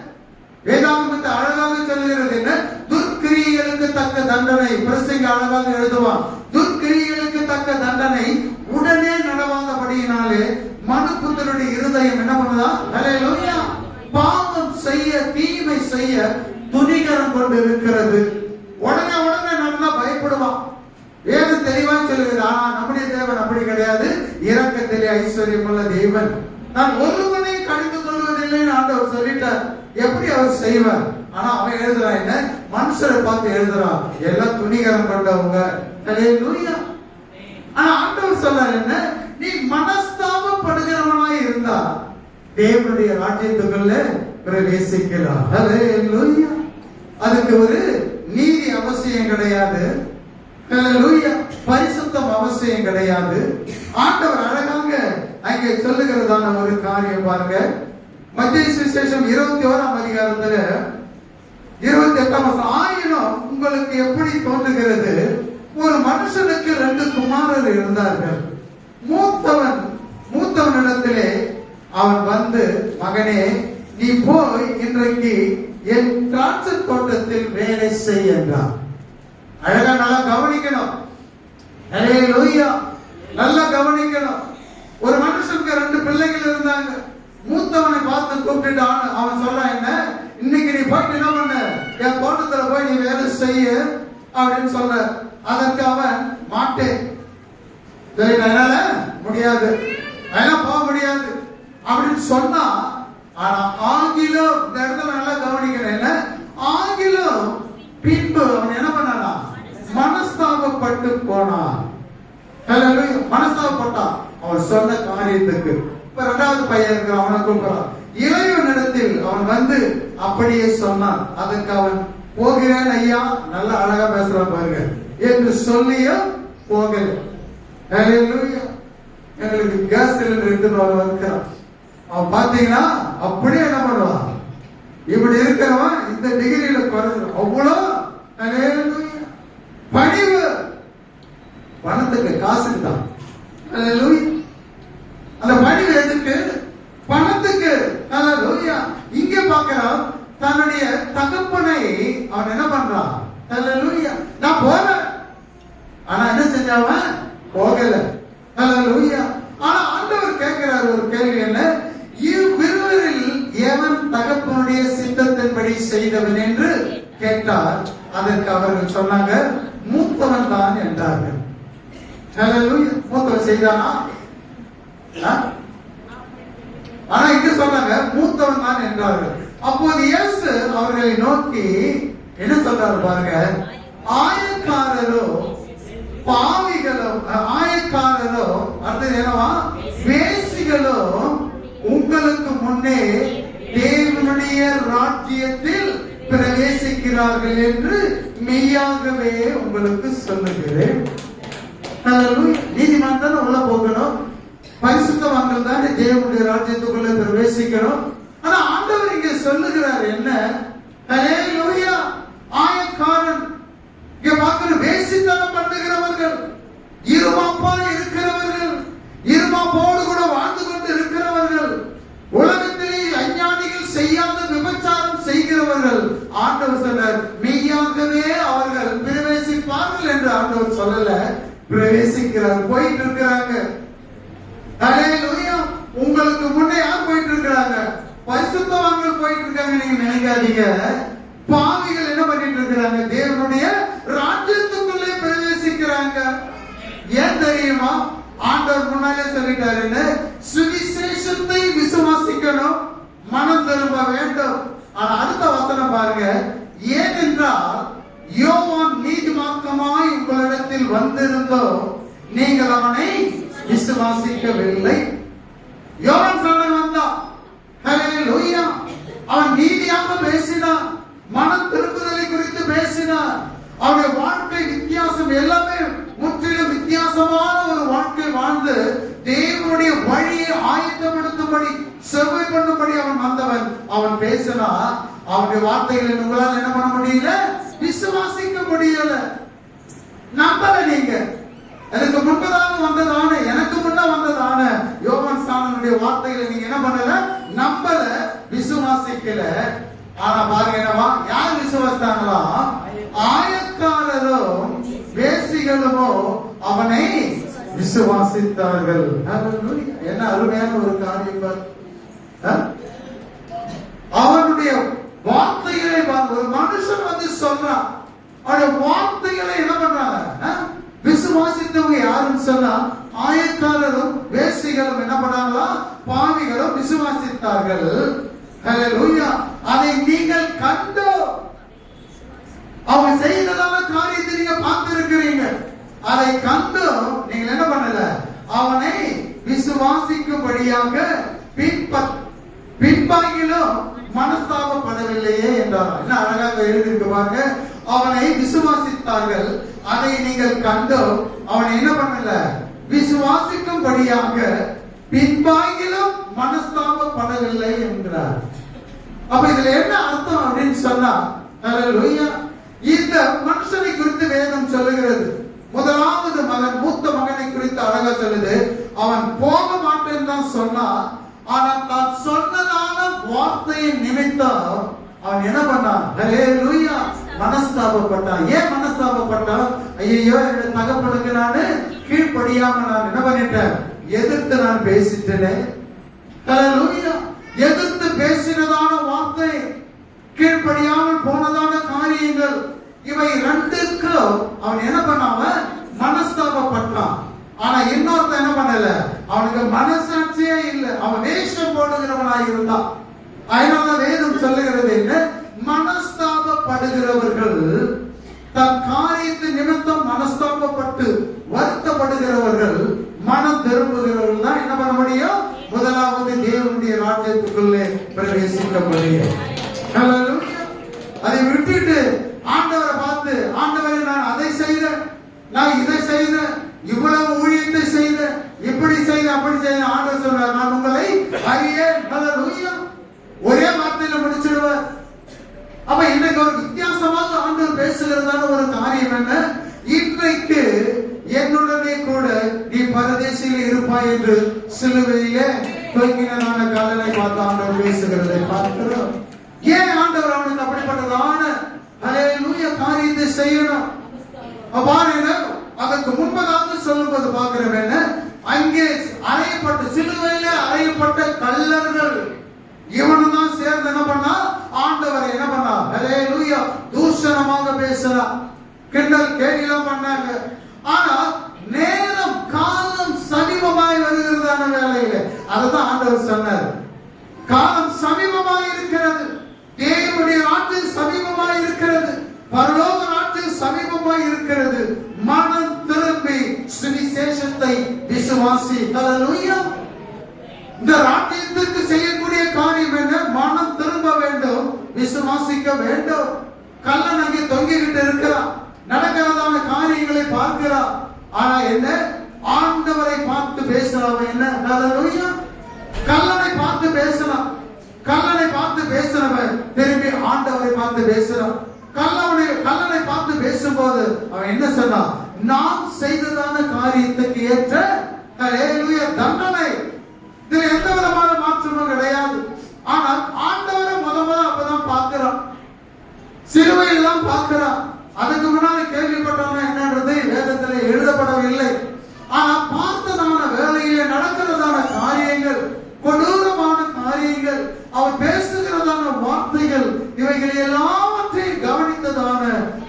வேதாகமத்தை அழகாக சொல்லுகிறது என்ன? துர்க்கிரியைகளுக்கு தக்க தண்டனை. பிரசங்க அழகாக எழுதுவான். துர்க்கிரியைகளுக்கு தக்க தண்டனை உடனே நடவாதபடியினாலே மனுபுத்தருடைய இருதயம் என்ன பண்ணுதா? ஹல்லேலூயா. பாவம் செய்ய தீமை செய்ய துணிகரம் கொண்டு இருக்கிறது. உடனே உடனே நல்லா பயப்படுவான். வேதம் தெளிவா சொல்லுகிறது. ஆனா நம்முடைய தேவன் அப்படி கிடையாது. இரக்கத்திலே ஐஸ்வர்யம் உள்ள தேவன். நான் ஒருவனை கடிந்து கொள்வதில்லைன்னு ஆண்டவர் சொல்லிட்டார். எப்படி அவர் செய்வார்? ஆனா அவன் எழுதுறான் என்ன? மனுஷரை பார்த்து எழுதுறான். எல்லாம் துணிகரம் கொண்டவங்க. ஹல்லேலூயா. ஆனா ஆண்டவர் சொல்றார் என்ன? நீ மனஸ்தாபப்படுகிறவனாய் இருந்தா தேவனுடைய ராஜ்யத்துக்குள்ள பிரவேசிக்கலாம். ஹல்லேலூயா. அதுக்கு ஒரு நீதி அவசியம் கிடையாது. ஹல்லேலூயா. பரிசுத்தம் அவசியம் கிடையாது. ஆண்டவர் அழகாக அங்கே சொல்லுகிறதான ஒரு காரியம் பாருங்க. மத்திய சுவிசேஷம் 21ஆம் அதிகாரத்துல 28ஆம் வசனம். ஆயினும் உங்களுக்கு எப்படி தோன்றுகிறது? ஒரு மனுஷனுக்கு 2 குமாரர் இருந்தார்கள். மூத்தவனிடத்திலே அவன் வந்து, மகனே, நீ போய் இன்றைக்கு என் திராட்சை தோட்டத்தில் வேலை செய் என்றான். அழகா நல்லா கவனிக்கணும். ஹல்லேலூயா. நல்லா கவனிக்கணும். ஒரு மனுஷனுக்கு 2 பிள்ளைகள் இருந்தாங்க. மூத்தவனை பார்த்து கூப்பிட்டு அவன் சொல்றான் என்ன? இன்னைக்கு நீ போயிட்டு என்ன பண்ண? என் தோட்டத்துல போய் நீ வேலை செய்ய அப்படின்னு சொல்ற. அதற்கு அவன் மாட்டேன். என்னால முடியாது, அதெல்லாம் போக முடியாது அப்படின்னு சொன்னா. ஆனா ஆங்கிலம் இந்த இடத்துல நல்லா கவனிக்கிறேன். என்ன ஆங்கிலம்? பின்பு அவன் என்ன பண்ணானா? மனஸ்தாபப்பட்டு போனான். மனஸ்தாபப்பட்டான் அவன் சொன்ன காரியத்துக்கு. இப்ப 2வது பையன் இருக்கிறான். அவனை கூப்பிடுறான். இறைவனிடத்தில் அவன் வந்து அப்படியே சொன்னான். அதுக்கு அவன் போகிறேன் ஐயா, நல்லா அழகா பேசுறான் பாருங்க என்று சொல்லியும் போகல. ஹல்லேலூயா. எங்களுக்கு கேஸ் சிலிண்டர் எடுத்துட்டு வருகிறான். அவன் பாத்தீங்கன்னா அப்படியே என்ன பண்ணுவான்? இப்படி இருக்கிறவன் இந்த டிகிரியில குறைஞ்சிடும். அவ்வளோ பணிவு. பணத்துக்கு காசுக்கு தான். அந்த பணிவு எதுக்கு? பணத்துக்கு. ஹல்லேலூயா. இங்க பார்க்கிறோம், தன்னுடைய தகப்பனை அவன் என்ன பண்றான்? ஹல்லேலூயா. நான் போறேன், ஆனா என்ன செஞ்சவன்? போகல. ஹல்லேலூயா. ஆனா ஆண்டவர் கேட்கிறார் ஒரு கேள்வி, என்ன? இவ்விருவரில் எவன் தகப்பனுடைய சித்தத்தின்படி செய்தவன் என்று கேட்டார். அதற்கு அவர்கள் சொன்னாங்க, மூத்தவன் தான் என்றார்கள். ஹல்லேலூயா. மூத்தவன் செய்தானா? ஆனா இங்க சொன்னாங்க மூத்தவன் தான் என்றார்கள். அப்போது இயேசு அவர்களை நோக்கி என்ன சொல்றாரு பாருங்க, ஆயக்காரரோ பாவிகளோ, ஆயக்காரரோ அடுத்தது என்னவா, வேசிகளோ உங்களுக்கு முன்னே தேவனுடைய ராஜ்யத்தில் பிரவேசிக்கிறார்கள் என்று மெய்யாகவே உங்களுக்கு சொல்லுகிறேன். நீதிமான் தானே உள்ள போகணும், பரிசுத்தவான்கள் தானே தேவனுடைய ராஜ்யத்துக்குள்ள பிரவேசிக்கணும். ஆனா ஆண்டவர் இங்க சொல்லுகிறார் என்ன? ஹல்லேலூயா. ஆயக்காரன், இங்க பார்க்கிற வேசித்தனம் பண்ணுகிறவர்கள், இருமாப்பா இருக்கிறவர்கள், இருமாப்போடு கூட வாழ்ந்து கொண்டு இருக்கிறவர்கள், உலகத்திலே அஞ்ஞானிகள் செய்யாத விபச்சாரம் செய்கிறவர்கள், ஆண்டவர் சொன்னார் மெய்யாகவே அவர்கள் பிரவேசிப்பார்கள் என்று ஆண்டவர் சொல்லல, பிரவேசிக்கிறார், போயிட்டு இருக்கிறாங்க. ஹல்லேலூயா. உங்களுக்கு முன்னே யார் போயிட்டு இருக்கிறாங்க? பரிசுத்தவான்கள் போயிட்டு இருக்காங்க. நீங்க நினைக்காதீங்க, பாவிகள் என்ன பண்ணிட்டு இருக்கிறாங்க? தேவனுடைய ராஜ்யத்துக்குள்ளே பிரவேசிக்கிறாங்க. ஏன் தெரியுமா? ஆண்டவர் முன்னாலே சொல்லிட்டாருன்னு, சுவிசேஷத்தை விசுவாசிக்கணும், மனம் திரும்ப வேண்டும். ஆனா அடுத்த வசனம் பாருங்க, ஏனென்றால் யோவான் நீதிமார்க்கமாய் உங்களிடத்தில் வந்திருந்தோ நீங்கள் அவனை விசுவாசிக்கவில்லை. யோவான் சொன்னவன் வந்தான், ஹல்லேலூயா. அவன் நீதியாக பேசினான், மன திருப்புதலை குறித்து பேசினான். அவனுடைய வாழ்க்கை வித்தியாசம், எல்லாமே முற்றிலும் வித்தியாசமான ஒரு வாழ்க்கை வாழ்ந்து தேவனுடைய வழியை ஆயத்தப்படுத்தும்படி, செவ்வாய் பண்ணும்படி அவன் வந்தவன். அவன் பேசினா, அவனுடைய வார்த்தைகளை உங்களால் என்ன பண்ண முடியல? விசுவாசிக்க முடியல, நம்பல. நீங்க எனக்கு முன்பதாக வந்ததான, எனக்கு முன்ன வந்ததான யோவான் ஸ்நானனுடைய வார்த்தைகளை நீங்க என்ன பண்ணல? நம்பல, விசுவாசிக்கல. ஆனா பாருங்க என்னவா, யார் விசுவாசித்தாங்களா? ஆயக்காரரோ வேசிகளுமோ அவனை விசுவாசித்தார்கள். என்ன அருமையான ஒரு காரியம். அவனுடைய வார்த்தைகளை ஒரு மனுஷன் வந்து சொல்றான், அவருடைய வார்த்தைகளை என்ன பண்றாங்க? விசுவாசித்தவங்க யாருன்னு சொன்னா, ஆயக்காரரும் வேசிகளும் என்ன பண்ணாங்களா? பாவிகளும் விசுவாசித்தார்கள். ஹல்லேலூயா. அதை நீங்கள் கண்டு, அவங்க செய்ததான காரியத்தை நீங்க பார்த்திருக்கிறீங்க. அதை கண்டு நீங்கள் என்ன பண்ணல? அவனை விசுவாசிக்கும்படியாக பின்பாகிலும் மனஸ்தாபப்படவில்லையே என்றார். என்ன அழகாக எழுதியிருக்கு பாருங்க. அவனை விசுவாசித்தார்கள், அதை நீங்கள் கண்டு அவனை என்ன பண்ணல? விசுவாசிக்கும்படியாக பின்பாகிலும் மனஸ்தாபப்படவில்லை என்கிறார். அப்ப இதுல என்ன அர்த்தம் அப்படின்னு சொன்னா, ஹல்லேலூயா, இந்த மனுஷனை குறித்து வேதம் சொல்லுகிறது. முதலாவது மகன், மூத்த மகனை குறித்து அழகா சொல்லுது. அவன் போக மாட்டேன்னு தான் சொன்னான். ஆனா தான் சொன்னதான வார்த்தையின் நிமித்தம் அவன் என்ன பண்ணான்? ஹல்லேலூயா, மனஸ்தாபப்பட்டான். ஏன் மனஸ்தாபப்பட்டான்? ஐயோ, என்னுடைய தகப்பனுக்கு நானு கீழ்ப்படியாம நான் என்ன பண்ணிட்டேன்? எதிர்த்து நான் பேசிட்டேனே. ஹல்லேலூயா. எதிர்த்து பேசினதான வார்த்தை, கீழ்ப்படியாமல் போனதான காரியங்கள், இவை ரெண்டுக்கும் அவன் என்ன பண்ணான்? மனஸ்தாபப்பட்டான். ஆனா இன்னொருத்த என்ன பண்ணல? அவனுக்கு மனசாட்சியே இல்லை, அவன் வேஷம் போடுகிறவனாய் இருந்தான். அதனால வேதம் சொல்லுகிறது என்ன? மனஸ்தாபப்படுகிறவர்கள், தன் காரியத்தின் நிமித்தம் மனஸ்தாபப்பட்டு வருத்தப்படுகிறவர்கள், மனம் திரும்புகிறவர்கள் தான் என்ன பண்ண முடியும்? முதலாவது தேவனுடைய ராஜ்யத்துக்குள்ளே பிரவேசிக்க முடியும். அதை விட்டுட்டு ஆண்டவரை பார்த்து, ஆண்டவரை நான் அதை செய்தேன், நான் இதை செய்தேன், இவ்வளவு ஊழியத்தை செய்தேன், இப்படி செய்த, அப்படி செய்த, ஆண்டவர் சொல்றார் நான் உங்களை அறியேன். ஹல்லேலூயா. ஒரே வார்த்தையில முடிச்சிடுவார். அப்ப இன்னைக்கு ஒரு வித்தியாசமாக ஆண்டவர் பேசுகிறதான ஒரு காரியம் என்ன? இன்றைக்கு என்னுடனே கூட நீ பரதேசியில் இருப்பாய் என்று சிலுவையிலே தொங்கினான கல்லனை பார்த்து ஆண்டவர் பேசுகிறதை பார்க்கிறோம். ஏன் ஆண்டவர் அவனுக்கு அப்படிப்பட்டதான ஹல்லேலூயா காரியத்தை செய்யணும்? பாருங்க, அதற்கு முன்பதாக சொல்லும்போது பார்க்கிறோம் என்ன, அங்கே அறையப்பட்ட சிலுவையில அறையப்பட்ட கல்லர்கள் இவனும் தான் சேர்ந்து என்ன பண்ணா, ஆண்டவரை என்ன பண்ணா, ஹல்லேலூயா தூஷணமாக பேசுறா, கிண்டல் கேலிலாம் பண்ணாங்க. ஆனா நேரம் காலம் சமீபமாய் வருகிறதான வேலையில அதுதான் ஆண்டவர் சொன்னார், காலம் சமீபமாய் இருக்கிறது, தேவனுடைய ராஜ்யம் சமீபமாய் இருக்கிறது, பரலோக ராஜ்யம் சமீபமாய் இருக்கிறது, மனம் திரும்பி சுவிசேஷத்தை விசுவாசி. ஹல்லேலூயா. இந்த ராஜ்யத்திற்கு செய்யக்கூடிய காரியம் என்ன? மனம் திரும்ப வேண்டும், விசுவாசிக்க வேண்டும். கல்லன் அங்கே தொங்கிக்கிட்டு இருக்கிறான், நடக்கிறதான காரியங்களை பார்க்கிறான். ஆனா என்ன, ஆண்டவரை பார்த்து பேசுறவன் என்ன? ஹல்லேலூயா. கல்லனை பார்த்து பேசலாம், கல்லனை பார்த்து பேசுறவன் திரும்பி ஆண்டவரை பார்த்து பேசுறான். கல்லனை பார்த்து பேசும்போது அவன் என்ன சொன்னான்? நாம் செய்ததான காரியத்துக்கு ஏற்ற ஹல்லேலூயா தண்டனை. இதுல எந்த விதமான மாற்றமும் கிடையாது. ஆனால் ஆண்டவரை முதல்ல அப்பதான் பார்க்கிறான், சிலுவையில் தான் பார்க்கிறான். அதுக்கு முன்னால கேள்விப்பட்டவன் என்னன்றது வேதத்துல எழுதப்படவில்லை. ஆனா பார்த்ததான வேலையில நடக்கிறதான காரியங்கள், கொடூரமான காரியங்கள், அவன் பேசுகிறதான வார்த்தைகள், இவைகள் எல்லாவற்றையும் கவனித்ததான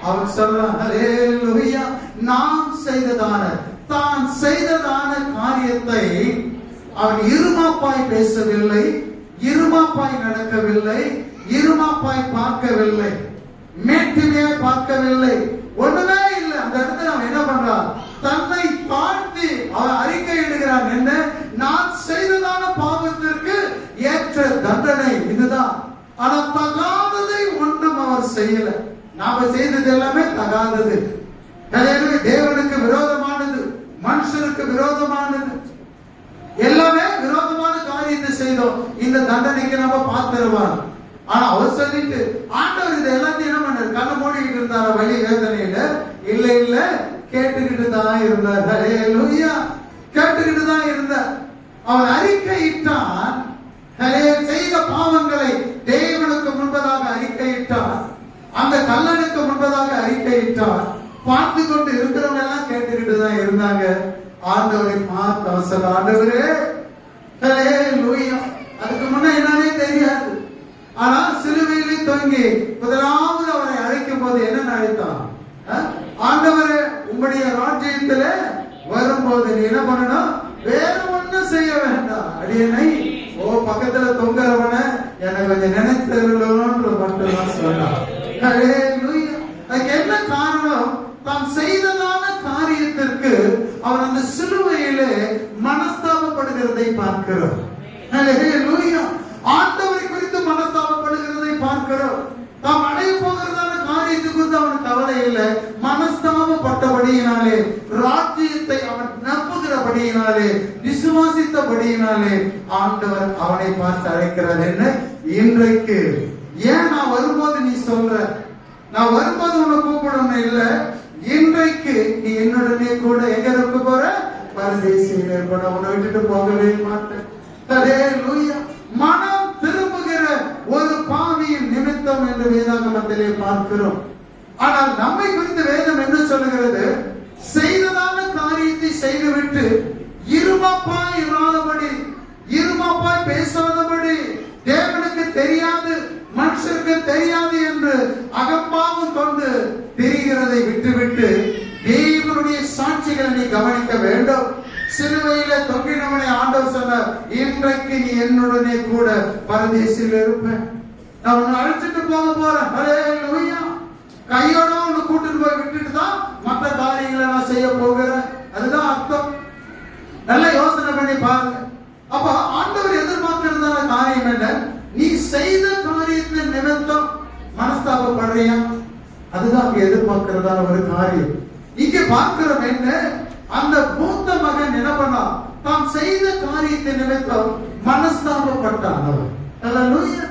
அவன் சொல்றான், ஹல்லேலூயா, நாம் செய்ததான தான் செய்ததான காரியத்தை அவன் இருமாப்பாய் பேசவில்லை, இருமாப்பாய் நடக்கவில்லை, இருமாப்பாய் பார்க்கவில்லை, மேட்டுமையாய் பார்க்கவில்லை, ஒண்ணுமே இல்லை. அந்த இடத்துல அவன் என்ன பண்றான்? தன்னை தாழ்த்தி அவன் அறிக்கை இடுகிறான். என்ன? நான் செய்ததான பாவத்திற்கு ஏற்ற தண்டனை இதுதான். ஆனா தகாததை ஒன்றும் அவர் செய்யல. நாம செய்தது எல்லாமே தகாதது, தேவனுக்கு விரோதமானது, மனுஷனுக்கு விரோதமானது, எல்லாமே விரோதமான காரியத்தை செய்தோம். இந்த தண்டனைக்கு நம்ம பார்த்துருவான். ஆனா அவர் சொல்லிட்டு ஆண்டவர் இது எல்லாத்தையும் என்ன பண்ணாரு? கண்ணை மூடிக்கிட்டு இருந்தார வலி வேதனையில? இல்ல இல்ல, கேட்டுக்கிட்டு தான் இருந்தார். ஹல்லேலூயா, கேட்டுக்கிட்டு தான் இருந்தார். அவர் அறிக்கையிட்டான், செய்த பாவங்களை தேவனுக்கு முன்பதாக அறிக்கையிட்டான், அந்த கல்லனுக்கு முன்பதாக அறிக்கையிட்டான். பார்த்து கொண்டு இருக்கிறவங்க எல்லாம் கேட்டுக்கிட்டு தான் இருந்தாங்க. ஆண்டவரை பார்த்து அவர் சொல்ல, ஆண்டவரே ஹல்லேலூயா. அதுக்கு முன்ன என்னன்னே தெரியாது. ஆனா சிலுவையிலே தொங்கி முதலாவது அவரை அழைக்கும் போது என்ன அழைத்தான்? ஆண்டவரே, உம்முடைய ராஜ்யத்துல வரும்போது நீ என்ன பண்ணணும்? வேற ஒண்ணும் செய்ய வேண்டாம், அடியனை பக்கத்துல தொங்குறவன எனக்கு கொஞ்சம் நினைத்தருளோன்ற மட்டும் தான் சொன்னான். ஹல்லேலூயா. அதுக்கு என்ன காரணம்? தான் செய்ததான காரியத்திற்கு அவன் அந்த சிலுவையிலே மனஸ்தாபப்படுகிறதை பார்க்கிறோம். ஹல்லேலூயா. ஆண்டவரை குறித்து மனஸ்தாபப்படுகிறதை பார்க்கிறோம். தாம் அடைய போகிறதான காரியத்துக்கு குறித்து அவனுக்கு கவலை இல்லை. மனஸ்தாபப்பட்டபடியினாலே, ராஜ்யத்தை அவன் நம்புகிறபடியினாலே, விசுவாசித்தபடியினாலே ஆண்டவர் அவனை பார்த்து அழைக்கிறார். என்ன? இன்றைக்கு ஏன் நான் வரும்போது நீ சொல்ற, நான் வரும்போது உன்னை கூப்பிடணும் இல்ல, இன்றைக்கு நீ என்னுடனே கூட எங்க இருக்க போற? பரதேசியில் இருப்ப, உன்னை விட்டுட்டு போகவே மாட்டேன். ஹல்லேலூயா. மனம் திரும்புகிற ஒரு பாவியின் நிமித்தம் என்று வேதாகமத்திலே பார்க்கிறோம். ஆனால் நம்மை குறித்து வேதம் என்ன சொல்லுகிறது? செய்ததான காரியத்தை செய்துவிட்டு இருமாப்பாய் இராதபடி, இருமாப்பாய் பேசாதபடி, தேவனுக்கு தெரியாது, மனுஷருக்கு தெரியாது என்று அகம்பாவம் கொண்டு தெரிகிறதை விட்டுவிட்டு தேவனுடைய சாட்சிகளை நீ கவனிக்க வேண்டும். சிலுவையில தொங்கினவனை ஆண்டவர் சொன்னார், இன்றைக்கு நீ என்னுடனே கூட பரதேசில் இருப்பேன், நான் உன்னை அழைச்சிட்டு போக போறேன். ஹல்லேலூயா. கையோட உன்னை கூட்டிட்டு போய் விட்டுட்டு தான் மற்ற காரியங்களை நான் செய்ய போகிறேன். அதுதான் அர்த்தம். நல்ல யோசனை பண்ணி பாருங்க. அப்ப ஆண்டவர் எதிர்பார்க்கிறதான காரியம் என்ன? நீ செய்த காரியத்தின் நிமித்தம் மனஸ்தாபப்படுறியா? அதுதான் அங்க எதிர்பார்க்கிறதான ஒரு காரியம். இங்க பார்க்கிறோம் என்ன? அந்த மூத்த மகன் என்ன பண்ணா? தான் செய்த காரியத்தின் நிமித்தம் மனஸ்தாபப்பட்டான் அவர். ஹல்லேலூயா.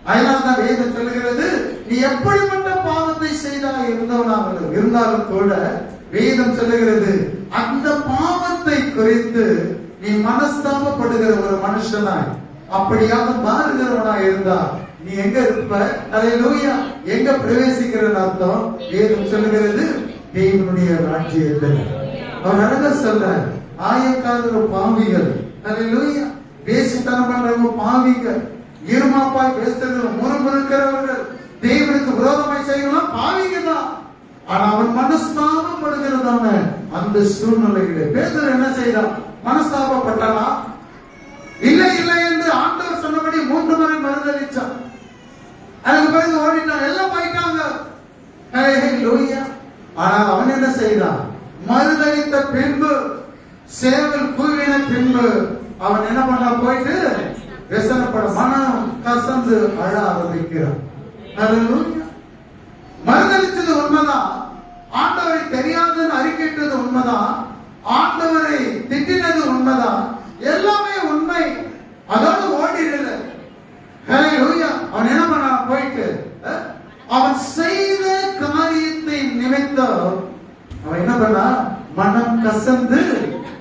அதனால்தான் வேதம் சொல்லுகிறது, நீ எப்படிப்பட்ட பாவத்தை செய்தா இருந்தாலும் கூட வேதம் சொல்லுகிறது, அந்த பாவத்தை குறித்து நீ மனஸ்தாபப்படுகிற ஒரு மனுஷனாய் அப்படியாக மாறுகிறவனாய் இருந்தா நீ எங்க இருப்ப? அல்லேலூயா. எங்க பிரவேசிக்கிற அர்த்தம் வேதம் சொல்லுகிறது, தேவனுடைய ராஜ்யத்தில். அவர் அழகா சொல்றார், ஆயக்காரர் பாவிகள், அல்லேலூயா, பேசித்தனம் பண்றவங்க பாவிகள், இருமாப்பாய் பேசுறது முறுமுறுக்கிறவர்கள், தேவனுக்கு விரோதமாய் செய்யலாம் பாவிங்க தான். ஆனா அவன் மனஸ்தாபப்படுகிறதான அந்த சூழ்நிலையில பேதுரு என்ன செய்தான்? மனஸ்தாபப்பட்டானா? இல்லை இல்லை என்று ஆண்டவர் சொன்னபடி 3 முறை மறுதலிச்சான். அதுக்கு பிறகு ஓடிட்டான், எல்லாம் போயிட்டாங்க. ஹல்லேலூயா. ஆனால் அவன் என்ன செய்தான்? மறுதலித்த பின்பு, சேவல் கூவின பின்பு அவன் என்ன பண்ணா? போயிட்டு व्यसनப்பட மனம் கசந்து அழ ஆரம்பிக்கிறான். ஹல்லேலூயா. மறுதலிச்சது உண்மைதான், ஆண்டவரை தெரியாதுன்னு அறிக்கையிட்டது உண்மைதான், ஆண்டவரை திட்டினது உண்மைதான், எல்லாமே உண்மை. அதோடு ஓடிடல. ஹல்லேலூயா. அவன் என்ன பண்ணா? போயிட்டு அவன் செய்த காரியத்தை நிமித்தம் அவன் என்ன பண்ணா? மனம் கசந்து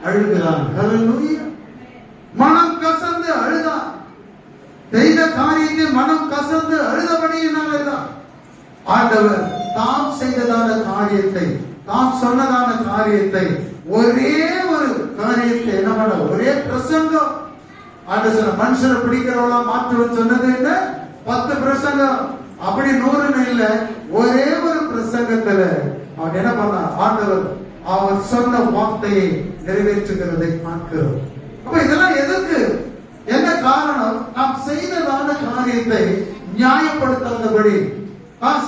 அழுகிறான். ஹல்லேலூயா. மனம் கசந்து அழுதான். செய்த காரியத்தை மனம் கசந்து அழுதபடியினால்தான் ஆண்டவர் தாம் செய்ததான காரியத்தை, தாம் சொன்னதான காரியத்தை, ஒரே ஒரு காரியத்தை என்ன பண்ண? ஒரே பிரசங்கம். ஆண்டவர் மனுஷனை பிடிக்கிறவளா மாற்றுவன் சொன்னது என்ன? 10 பிரசங்கம். அப்படி 100 இல்ல, ஒரே ஒரு பிரசங்கத்துல அவன் என்ன பண்ண? ஆண்டவர் அவர் சொன்ன வார்த்தையை நிறைவேற்றுகிறதை பார்க்கிறோம். அப்ப இதெல்லாம் எதுக்கு? என்ன காரணம்? நாம் செய்ததான காரியத்தை நியாயப்படுத்தாதபடி,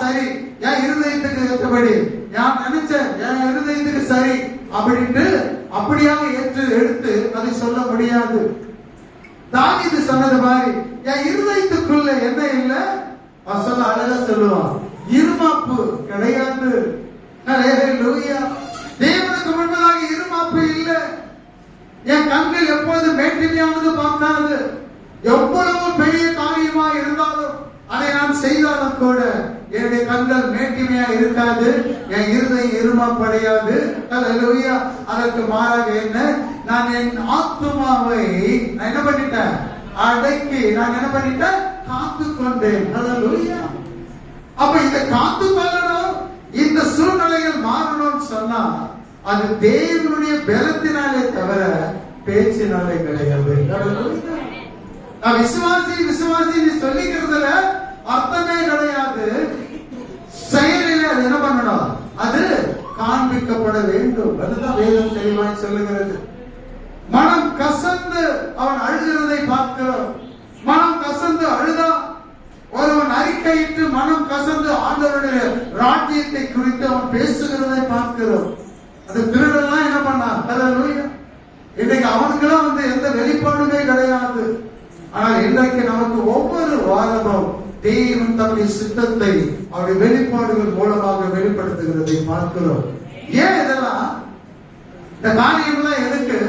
சரி, என் இருதயத்துக்கு ஏற்றபடி, நான் நினைச்சேன் என் இருதயத்துக்கு சரி அப்படின்ட்டு அப்படியாக எடுத்து அதை சொல்ல முடியாது. தாவீது சொன்னது மாதிரி, என் இருதயத்துக்குள்ள என்ன இல்லை சொல்ல அழகா சொல்லுவான், இருமாப்பு கிடையாது. ஹல்லேலூயா. தேவனுக்கு முன்பதாக இருமாப்பு இல்லை. என் கண்கள் எப்பொழுது மேட்டிமையானது பார்க்காது. எவ்வளவு பெரிய காரியமா இருந்தாலும் அதை நான் செய்தாலும் கூட என்னுடைய கண்கள் மேட்டிமையா இருக்காது, என் இருதயம் இருமாப்படையாது. ஹல்லேலூயா. அதற்கு மாறாக என்ன? நான் என் ஆத்துமாவை நான் என்ன பண்ணிட்டேன்? அடக்கி நான் என்ன பண்ணிட்டேன்? காத்து கொண்டேன். ஹல்லேலூயா. அப்ப இந்த காத்து கொள்ளணும், இந்த சூழ்நிலைகள் மாறணும்னு சொன்னா அது தேவனுடைய பலத்தினாலே தவிர பேச்சினாலே கிடையாது. நான் விசுவாசி விசுவாசி சொல்லிக்கிறதுல அர்த்தமே கிடையாது. செயலில் அது என்ன பண்ணணும்? அது காண்பிக்கப்பட வேண்டும். அதுதான் வேதம் தெளிவாய் சொல்லுகிறது. மனம் கசந்து அவன் அழுகிறதை பார்க்கிறோம். மனம் கசந்து அழுதா ஒருவன் அறிக்கையிட்டு மனம் கசந்து ஆண்டவருடைய ராஜ்யத்தை குறித்து அவன் பேசுகிறதை பார்க்கிறோம். அது திருடெல்லாம் என்ன பண்ணான்? ஹல்லேலூயா. இன்னைக்கு அவனுக்கெல்லாம் எந்த வெளிப்பாடுமே கிடையாது. ஆனால் இன்றைக்கு நமக்கு ஒவ்வொரு வாரமும் தேவன் தம்முடைய சித்தத்தை அவருடைய வெளிப்பாடுகள் மூலமாக வெளிப்படுத்துகிறதை பார்க்கிறோம். ஏன் இதெல்லாம்? இந்த காரியம்லாம் எதுக்கு?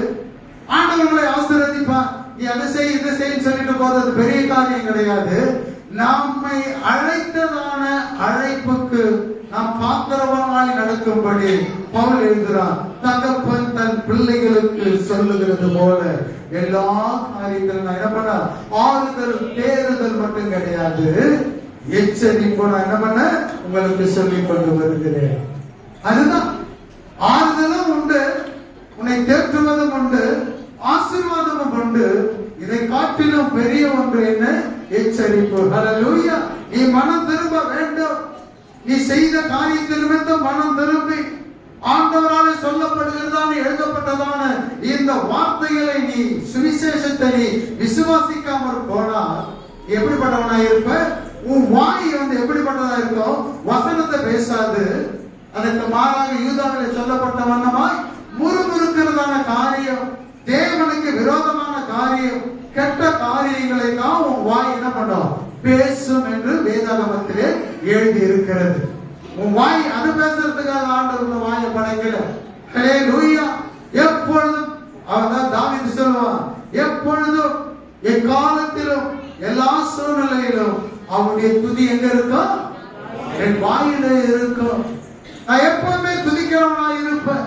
ஆண்டவர்களை ஆசீர்வதிப்பா, நீ அதை செய் இதை செய்ய சொல்லிட்டு போறது பெரிய காரியம் கிடையாது. நம்மை அழைத்ததான அழைப்புக்கு நாம் பாத்திரமாய் நடக்கும்படி பவுல் எழுதுகிறார். தகப்பன் தன் பிள்ளைகளுக்கு சொல்லுகிறது போல எல்லா காரியங்களும் என்ன பண்ண? ஆறுதல் தேறுதல் மட்டும் கிடையாது, எச்சரிப்பு நான் என்ன பண்ண உங்களுக்கு சொல்லிக் கொண்டு வருகிறேன். அதுதான் ஆறுதலும் உண்டு, உன்னை தேற்றுவதும் உண்டு, ஆசீர்வாதமும் உண்டு. இதை காட்டிலும் பெரிய ஒன்று என்ன? எச்சரிப்பு. ஹல்லேலூயா. நீ மனம் திரும்ப வேண்டும். நீ செய்த காரியத்தில் நிமித்தம் மனம் திரும்பி ஆண்டவராலே சொல்லப்படுகிறதான எழுதப்பட்டதான இந்த வார்த்தைகளை நீ சுவிசேஷத்தை நீ விசுவாசிக்காமல் போனால் எப்படிப்பட்டவனா இருப்ப? உன் வாய் எப்படிப்பட்டதா இருக்கும்? வசனத்தை பேசாது, அதற்கு மாறாக யூதாவிலே சொல்லப்பட்ட வண்ணமாய் முறுமுறுக்கிறதான காரியம், தேவனுக்கு விரோதமான காரியம், கெட்ட காரியங்களை தான் உன் வாய் என்ன பண்ணும்? பேசும் என்று வேதாகமத்திலே எழுதி இருக்கிறது. உன் வாய் அது பேசுறதுக்காக ஆண்டவர் வாயை படைக்கல. ஹல்லேலூயா. எப்பொழுதும் அவன் தாவீது சொல்லுவான், எப்பொழுதும் எக்காலத்திலும் எல்லா சூழ்நிலையிலும் அவனுடைய துதி எங்க இருக்கும்? என் வாயிலே இருக்கும். நான் எப்பவுமே துதிக்கிறவனா இருப்பேன்.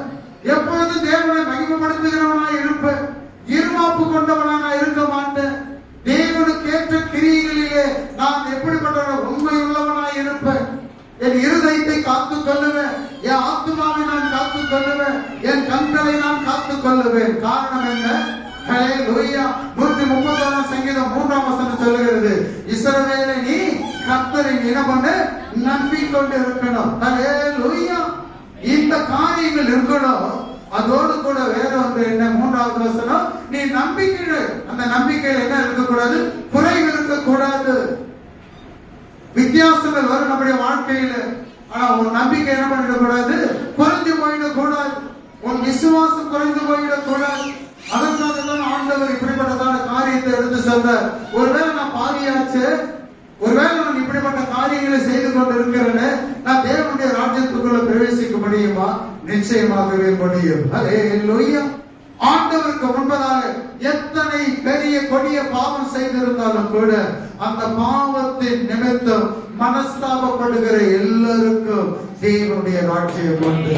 எப்பொழுதும் தேவனை மகிமைப்படுத்துகிறவனாய் இருப்பேன். இருமாப்பு கொண்டவனாக இருக்க மாட்டேன். தேவனுக்கு ஏற்ற கிரியைகளிலே நான் எப்படிப்பட்ட உண்மை உள்ளவனாய் இருப்பேன். என் இருதயத்தை காத்துக் கொள்ளுவேன். என் ஆத்துமாவை நான் காத்துக் கொள்ளுவேன். என் கண்களை நான் காத்துக் கொள்ளுவேன். காரணம் என்ன? ஹல்லேலூயா. 131 சங்கீதம் 3ஆம் வசனம் சொல்லுகிறது, இஸ்ரவேலே நீ கர்த்தரின் இனமென்று நம்பிக்கொண்டு இருக்கணும். ஹல்லேலூயா. இந்த காரியங்கள் இருக்கணும். அதோடு கூட வேற ஒன்று என்ன? 3வது வசனம், நீ நம்பிக்கை, அந்த நம்பிக்கையில் என்ன இருக்கக்கூடாது? குறைவு இருக்கக்கூடாது. வித்தியாசங்கள் வரும் நம்முடைய வாழ்க்கையில. ஆனா உன் நம்பிக்கை என்ன பண்ணிடக்கூடாது? குறைஞ்சு போயிடக்கூடாது. உன் விசுவாசம் குறைந்து போயிடக்கூடாது. அதற்காக தான் ஆண்டவர் இப்படிப்பட்டதான காரியத்தை எடுத்து சொல்ற. ஒருவேளை நான் பாவியாச்சு, ஒருவேளை நான் இப்படிப்பட்ட காரியங்களை செய்து கொண்டு இருக்கிறேன், நான் தேவனுடைய ராஜ்யத்துக்குள்ள பிரவேசிக்க முடியுமா? நிச்சயமாகவே முடியும். ஹல்லேலூயா. ஆண்டவருக்கு முன்பதாக எத்தனை பெரிய கொடிய பாவம் செய்திருந்தாலும் கூட அந்த பாவத்தின் நிமித்தம் மனஸ்தாபப்படுகிற எல்லாருக்கும் தேவனுடைய ராஜ்யம் உண்டு.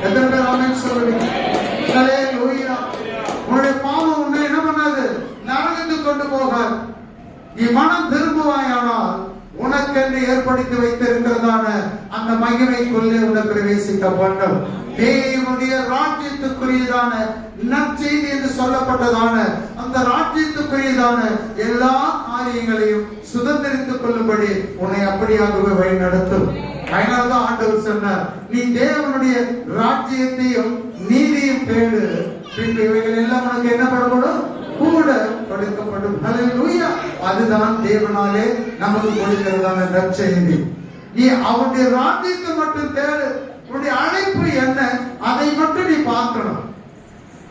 எத்தனை பேர் ஆமென் சொல்லுவீங்க? ஹல்லேலூயா. உன்னுடைய பாவம் உன்னை என்ன பண்ணாது? நரகத்துக்கு கொண்டு போகாது. நீ மனம் திரும்புவாயானால் உனக்கென்று ஏற்படுத்தி வைத்திருக்கிறதான அந்த மகிமைக்குள்ளே உன்னை பிரவேசிக்க வேண்டும். தேவனுடைய ராஜ்யத்துக்குரியதான நற்செய்தி என்று சொல்லப்பட்டதான அந்த ராஜ்யத்துக்குரியதான எல்லா காரியங்களையும் சுதந்திரித்துக் கொள்ளும்படி உன்னை அப்படியாகவே வழி நடத்தும். அதனால்தான் ஆண்டவர் சொன்னார், நீ தேவனுடைய ராஜ்யத்தையும் நீதியும் தேடு, பின்பு இவைகள் எல்லாம் உனக்கு என்ன பண்ணப்படும்? கூட கொடுக்கப்படும். ஹல்லேலூயா. அதுதான் தேவனாலே நமக்கு கொடுக்கிறதான நற்செய்தி. நீ அவருடைய ராஜ்யத்தை மட்டும் தேடு. உன்னுடைய அழைப்பு என்ன? அதை மட்டும் நீ பார்க்கணும்.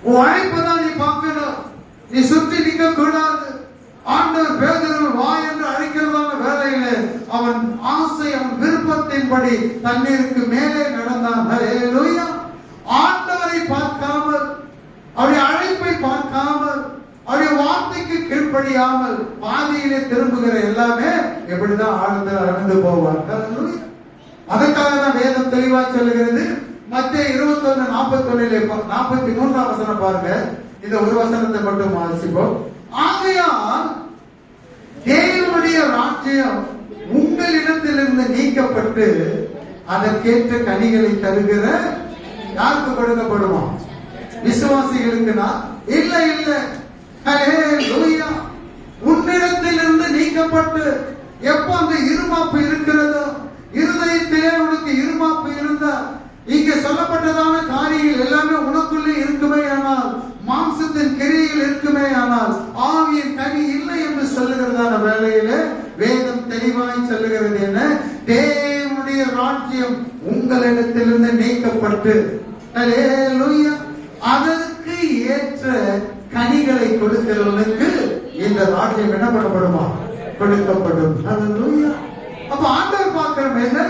உன் அழைப்பு தான் நீ பார்க்கணும். நீ சுற்றி நிற்க கூடாது. ஆண்டவர் பேதுரு வா என்று அழைக்கிறதான வேலையிலே அவன் ஆசை, அவன் விருப்பத்தின்படி தண்ணீருக்கு மேலே நடந்தான். ஹல்லேலூயா. ஆண்டவரை பார்க்காமல், அவருடைய அழைப்பை பார்க்காமல், அவருடைய வார்த்தைக்கு கீழ்ப்படியாமல் பாதியிலே திரும்புகிற எல்லாமே எப்படிதான் ஆழ்ந்து அழிந்து போவார்கள். அதற்காக தான் வேதம் தெளிவா சொல்லுகிறது. மத்தேயு 21:41 43ஆம் வசனம் பாருங்க. இந்த ஒரு வசனத்தை மட்டும் வாசிப்போம். ஆகையால் தேவனுடைய ராஜ்யம் உங்களிடத்திலிருந்து நீக்கப்பட்டு அதற்கேற்ற கனிகளை தருகிற யாருக்கு கொடுக்கப்படுமா? விசுவாசிகளுக்கு. இல்ல இல்ல. ஹல்லேலூயா. உன்னிடத்திலிருந்து நீக்கப்பட்டு எப்போ அந்த இருமாப்பு இருக்கிறதோ, இருதயத்திலே உனக்கு இருமாப்பு இருந்தா, இங்க சொல்லப்பட்டதான காரியங்கள் எல்லாமே உனக்குள்ளே இருக்குமே ஆனால், மாம்சத்தின் கிரியைகள் இருக்குமே ஆனால், ஆவியின் கனி இல்லை என்று சொல்லுகிறதான வேளையிலே வேதம் தெளிவாய் சொல்லுகிறது என்ன? தேவனுடைய ராஜ்யம் உங்களிடத்திலிருந்து நீக்கப்பட்டு, ஹல்லேலூயா, அதற்கு ஏற்ற கனிகளை கொடுக்கிறவனுக்கு இந்த ராஜ்யம் என்ன பண்ணப்படுமா? கொடுக்கப்படும். ஹல்லேலூயா. அப்ப ஆண்டவர் பார்க்கிறோம் என்ன?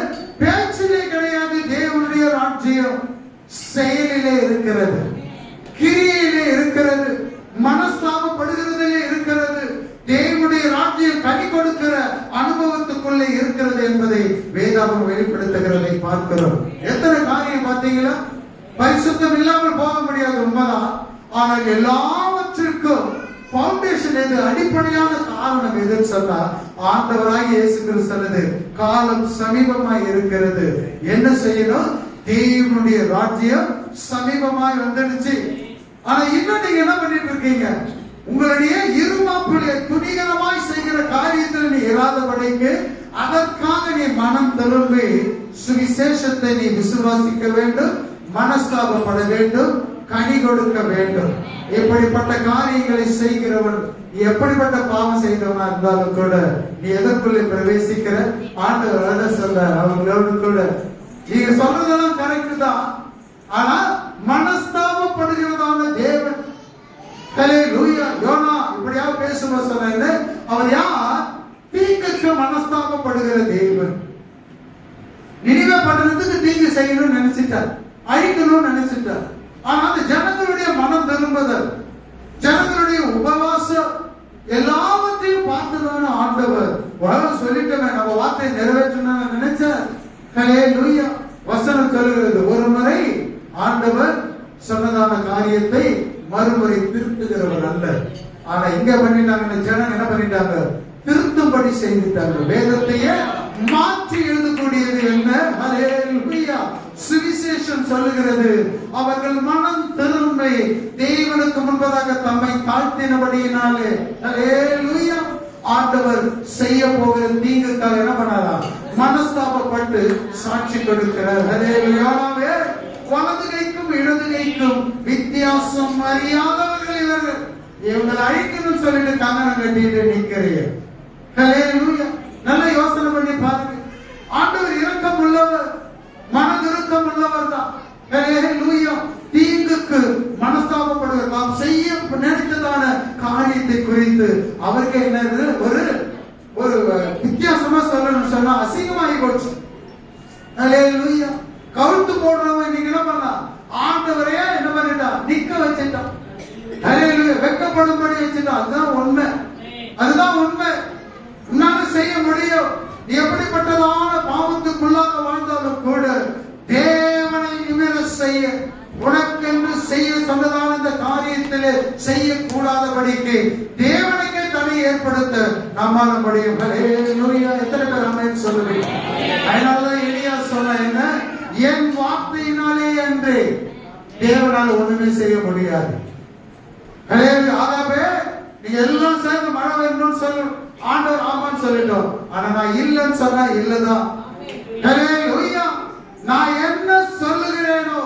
பேச்சிலே கிடையாது. தேவனுடைய ராஜ்யம் செயலிலே இருக்கிறது, கிரியையிலே இருக்கிறது, மனஸ்தாபப்படுகிறதிலே இருக்கிறது. தேவனுடைய ராஜ்யம் கனி கொடுக்கிற அனுபவத்துக்குள்ளே இருக்கிறது என்பதை வேதாகம் வெளிப்படுத்துகிறதை பார்க்கிறோம். எத்தனை காரியம் பார்த்தீங்களா? பரிசுத்தம் இல்லாமல் போக முடியாது, உண்மைதான். ஆனால் எல்லாவற்றிற்கும் பவுண்டேஷன் எது? அடிப்படையான காரணம் எதுன்னு சொன்னா, ஆண்டவராகிய இயேசு கிறிஸ்து சொன்னது, காலம் சமீபமாய் இருக்கிறது. என்ன செய்யணும்? தேவனுடைய ராஜ்யம் சமீபமாய் வந்துடுச்சு. ஆனா இன்னும் நீங்க என்ன பண்ணிட்டு இருக்கீங்க? உங்களுடைய இருமாப்பிலே துணிகரமாய் செய்கிற காரியத்தில் நீ இராதபடிக்கு அதற்காக நீ மனம் திரும்பி சுவிசேஷத்தை நீ விசுவாசிக்க வேண்டும், மனஸ்தாபப்பட வேண்டும், கனி கொடுக்க வேண்டும். இப்படிப்பட்ட காரியங்களை செய்கிறவன் எப்படிப்பட்ட பாவம் செய்தவனா இருந்தாலும் கூட நீ எதற்குள்ளே பிரவேசிக்கிற? ஆண்டவர் சொல்ல அவங்களோடு கூட நீங்க சொல்றதெல்லாம் கரெக்ட் தான். ஆனா மனஸ்தாபப்படுகிறதான தேவன். ஹல்லேலூயா. யோனா இப்படியா பேசுவோம் சொன்ன அவர் யார்? தீங்குக்கு மனஸ்தாபப்படுகிற தேவன். நினைவே பட்டணத்துக்கு தீங்கு செய்யணும்னு நினைச்சிட்டார், அழிக்கணும்னு நினைச்சிட்டார். ஆனா அந்த ஜனங்களுடைய மனம் திரும்புதல், ஜனங்களுடைய உபவாசம் எல்லாவற்றையும் பார்த்துதான ஆண்டவர் சொல்லிட்டோமே நம்ம வார்த்தையை நிறைவேற்றணும் நினைச்சார். ஹல்லேலூயா. வசனம் சொல்லுகிறது, ஒரு முறை ஆண்டவர் பண்ணிட்டாங்க, ஜனம் என்ன பண்ணிட்டாங்க, திருத்தும்படி செய்துட்டாங்க. வேதத்தையே மாற்றி எழுதக்கூடியது என்ன? ஹல்லேலூயா. சுவிசேஷம் சொல்லுகிறது, அவர்கள் மனம் திரும்பி தேவனுக்கு முன்பதாக தம்மை தாழ்த்தினபடியினாலே, ஹல்லேலூயா, ஆண்டவர் செய்ய போகிற தீங்குக்காக என்ன பண்ணாரா, மனஸ்தாபப்பட்டு சாட்சி கொடுக்கிறார். ஹல்லேலூயாவே. வலது கைக்கும் இடது கைக்கும் வித்தியாசம் அறியாதவர்கள் இவர்கள். இவங்களை அழிக்கணும்னு சொல்லிட்டு கங்கணம் கட்டிட்டு நிக்கிறீங்க. ஹல்லேலூயா. நல்ல யோசனை பண்ணி பாருங்க. ஆண்டவர் இரக்கம் உள்ளவர், மனதிருக்கம் உள்ளவர் தான். ஹல்லேலூயா. தீங்குக்கு மனஸ்தாபப்படுவர். நாம் செய்ய நினைத்ததான காரியத்தை குறித்து அவருக்கு என்னது ஒரு வித்தியாசமா சொல்லணும்னு சொன்னா அசிங்கமாகி போச்சு. ஹல்லேலூயா. கவுத்து போடுறவங்க நீங்க என்ன பண்ணலாம், ஆண்டவரையே என்ன பண்ணிட்டான், நிக்க வச்சுட்டான். ஹல்லேலூயா. வெட்கப்படும்படி வச்சுட்டான். அதுதான் உண்மை, அதுதான் உண்மை. உன்னால செய்ய முடியும். நீ எப்படிப்பட்டதான பாவத்துக்குள்ளாக வாழ்ந்தாலும் கூட தேவனை நிமிர செய்ய, உனக்கென்று செய்ய சொன்னதான இந்த காரியத்திலே செய்யக்கூடாதபடிக்கு தேவனுக்கே தடை ஏற்படுத்த நம்மால முடியும். ஹல்லேலூயா. எத்தனை பேர் ஆமென் சொல்லுவீங்க? அதனாலதான் எலியா சொன்ன என்ன, என் வார்த்தையினாலே என்று தேவனால ஒண்ணுமே செய்ய முடியாது. ஆகாபே, நீங்க எல்லாம் சேர்ந்து மழை வரணும்னு சொல்லணும். ஆண்டவர் ஆமான்னு சொல்லிட்டோம். ஆனா நான் இல்லைன்னு சொன்னா இல்லதான். ஹல்லேலூயா. நான் என்ன சொல்லுகிறேனோ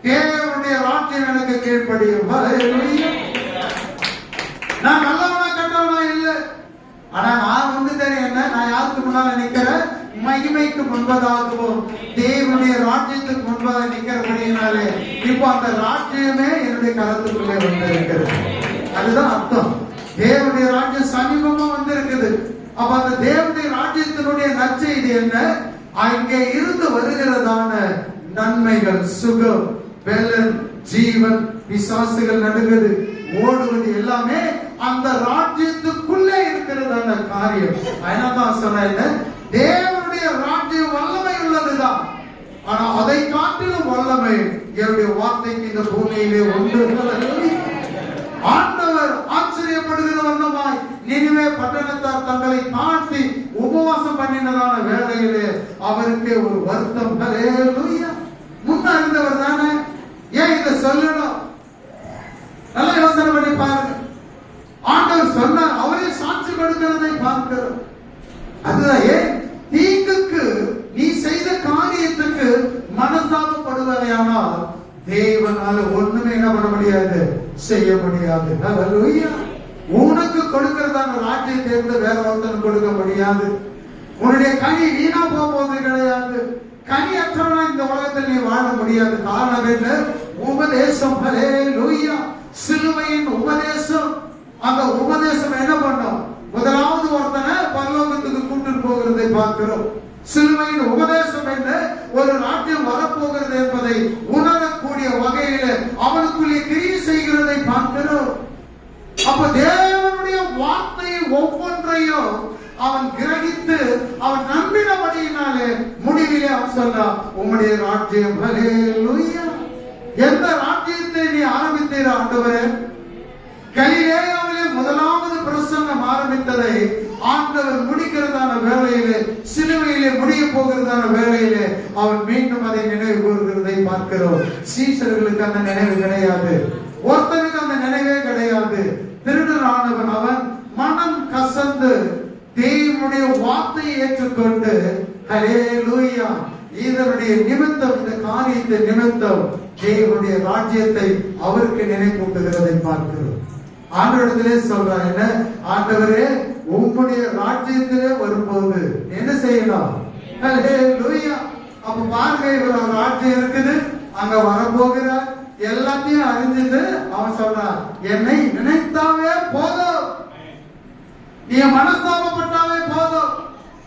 தேவனுடைய ராஜ்யம் எனக்கு கீழ்ப்படியும். ஹல்லேலூயா. நான் நல்லவனா கெட்டவனா இல்லை. ஆனா நான் வந்து தெரியும் என்ன, நான் யாருக்கு முன்னால நிக்கிறேன், மகிமைக்கு முன்பதாகவும் தேவனுடைய ராஜ்யத்துக்கு முன்பாக நிக்கிறபடியினாலே இப்ப அந்த ராஜ்யமே என்னுடைய கரத்துக்குள்ளே வந்திருக்கிறது. அதுதான் அர்த்தம். தேவனுடைய ராஜ்யம் சமீபமா வந்திருக்குது. அப்ப அந்த தேவனுடைய ராஜ்யத்தினுடைய நற்செய்தி என்ன, அங்கே இருந்து வருகிறதான நன்மைகள், சுகம், பெலன், ஜீவன், பிசாசுகள் நடுங்குது, ஓடுவது எல்லாமே அந்த ராஜ்யத்துக்குள்ளே இருக்கிறதான காரியம். அதனால்தான் சொன்னேன், தேவனுடைய ராஜ்யம் வல்லமை உள்ளதுதான். ஆனா அதை காட்டிலும் வல்லமை என்னுடைய வார்த்தைக்கு இந்த பூமியிலே உண்டு. ஆண்டவர் ஆச்சரியப்படுகிற வண்ணமாய் நினிவே பட்டணத்தார் தங்களை தாழ்த்தி உபவாசம் பண்ணினதான வேளையிலே அவருக்கு ஒரு வருத்தம். ஹல்லேலூயா. முன்ன இருந்தவர் தானே, ஏன் இதை சொல்லணும்? நல்ல யோசனை பண்ணி பாருங்க. ஆண்டவர் சொன்னார், அவரே சாட்சி கொடுக்கிறதை பார்க்கிறோம். அதுதான் ஏன் தீங்குக்கு நீ செய்த காரியத்துக்கு மனஸ்தாபப்படுவதையானால் தேவனால ஒண்ணுமே என்ன பண்ண முடியாது, செய்ய முடியாது. ஹல்லேலூயா. உனக்கு கொடுக்கிறதான ராஜ்யத்தை இருந்து வேற ஒருத்தனுக்கு கொடுக்க முடியாது. உன்னுடைய கனி வீணா போவது கிடையாது. கனி அற்றவனா இந்த உலகத்தில் நீ வாழ முடியாது. காரணம் என்ன? உபதேசம். ஹல்லேலூயா. சிலுவையின் உபதேசம். அந்த உபதேசம் என்ன பண்ணும்? முதலாவது ஒருத்தனை பரலோகத்துக்கு கூட்டு போகிறதை பார்க்கிறோம். சிலுவையின் உபதேசம் என்ன? ஒரு ராஜ்யம் வரப்போகிறது என்பதை உணரக்கூடிய வகையில அவனுக்குள்ளே கிரியை செய்கிறதை பார்க்கிறோம். அப்ப தேவனுடைய வார்த்தையை ஒவ்வொன்றையும் அவன் கிரகித்து அவன் நம்பினபடியினாலே முடிவிலே அவன் சொன்னான், உம்முடைய ராஜ்யம். ஹல்லேலூயா. எந்த ராஜ்யத்தை நீ ஆரம்பித்தீர் ஆண்டவரே? கலிலேயாவிலே முதலாவது பிரசங்கம் ஆரம்பித்ததை ஆண்டவர் முடிக்கிறதான வேளையிலே, சிலுவையிலே முடிய போகிறதான வேளையிலே அவன் மீண்டும் அதை நினைவு கூறுகிறதை பார்க்கிறோம். சீஷர்களுக்கு அந்த நினைவு கிடையாது. ஒருத்தனுக்கு அந்த நினைவே கிடையாது. திருடனானவன் அவன் மனம் கசந்து தேவனுடைய வார்த்தையை ஏற்றுக்கொண்டு, ஹல்லேலூயா, இதனுடைய நிமித்தம், இந்த காரியத்தை நிமித்தம் தேவனுடைய ராஜ்யத்தை அவருக்கு நினைப்பூட்டுகிறதை பார்க்கிறோம். ஆண்டவரிடத்திலே சொல்றார் என்ன, ஆண்டவரே உம்முடைய ராஜ்யத்திலே வரும்போது என்ன செய்யலாம்? ஹல்லேலூயா. அப்ப பாருங்க, இவர் ராஜ்யம் இருக்குது, அங்க வரப்போகிறார். எல்லாத்தையும் அறிஞ்சிட்டு அவன் சொல்றான், என்னை நினைத்தாவே போதும், நீ மனஸ்தாபப்பட்டாவே போதும்.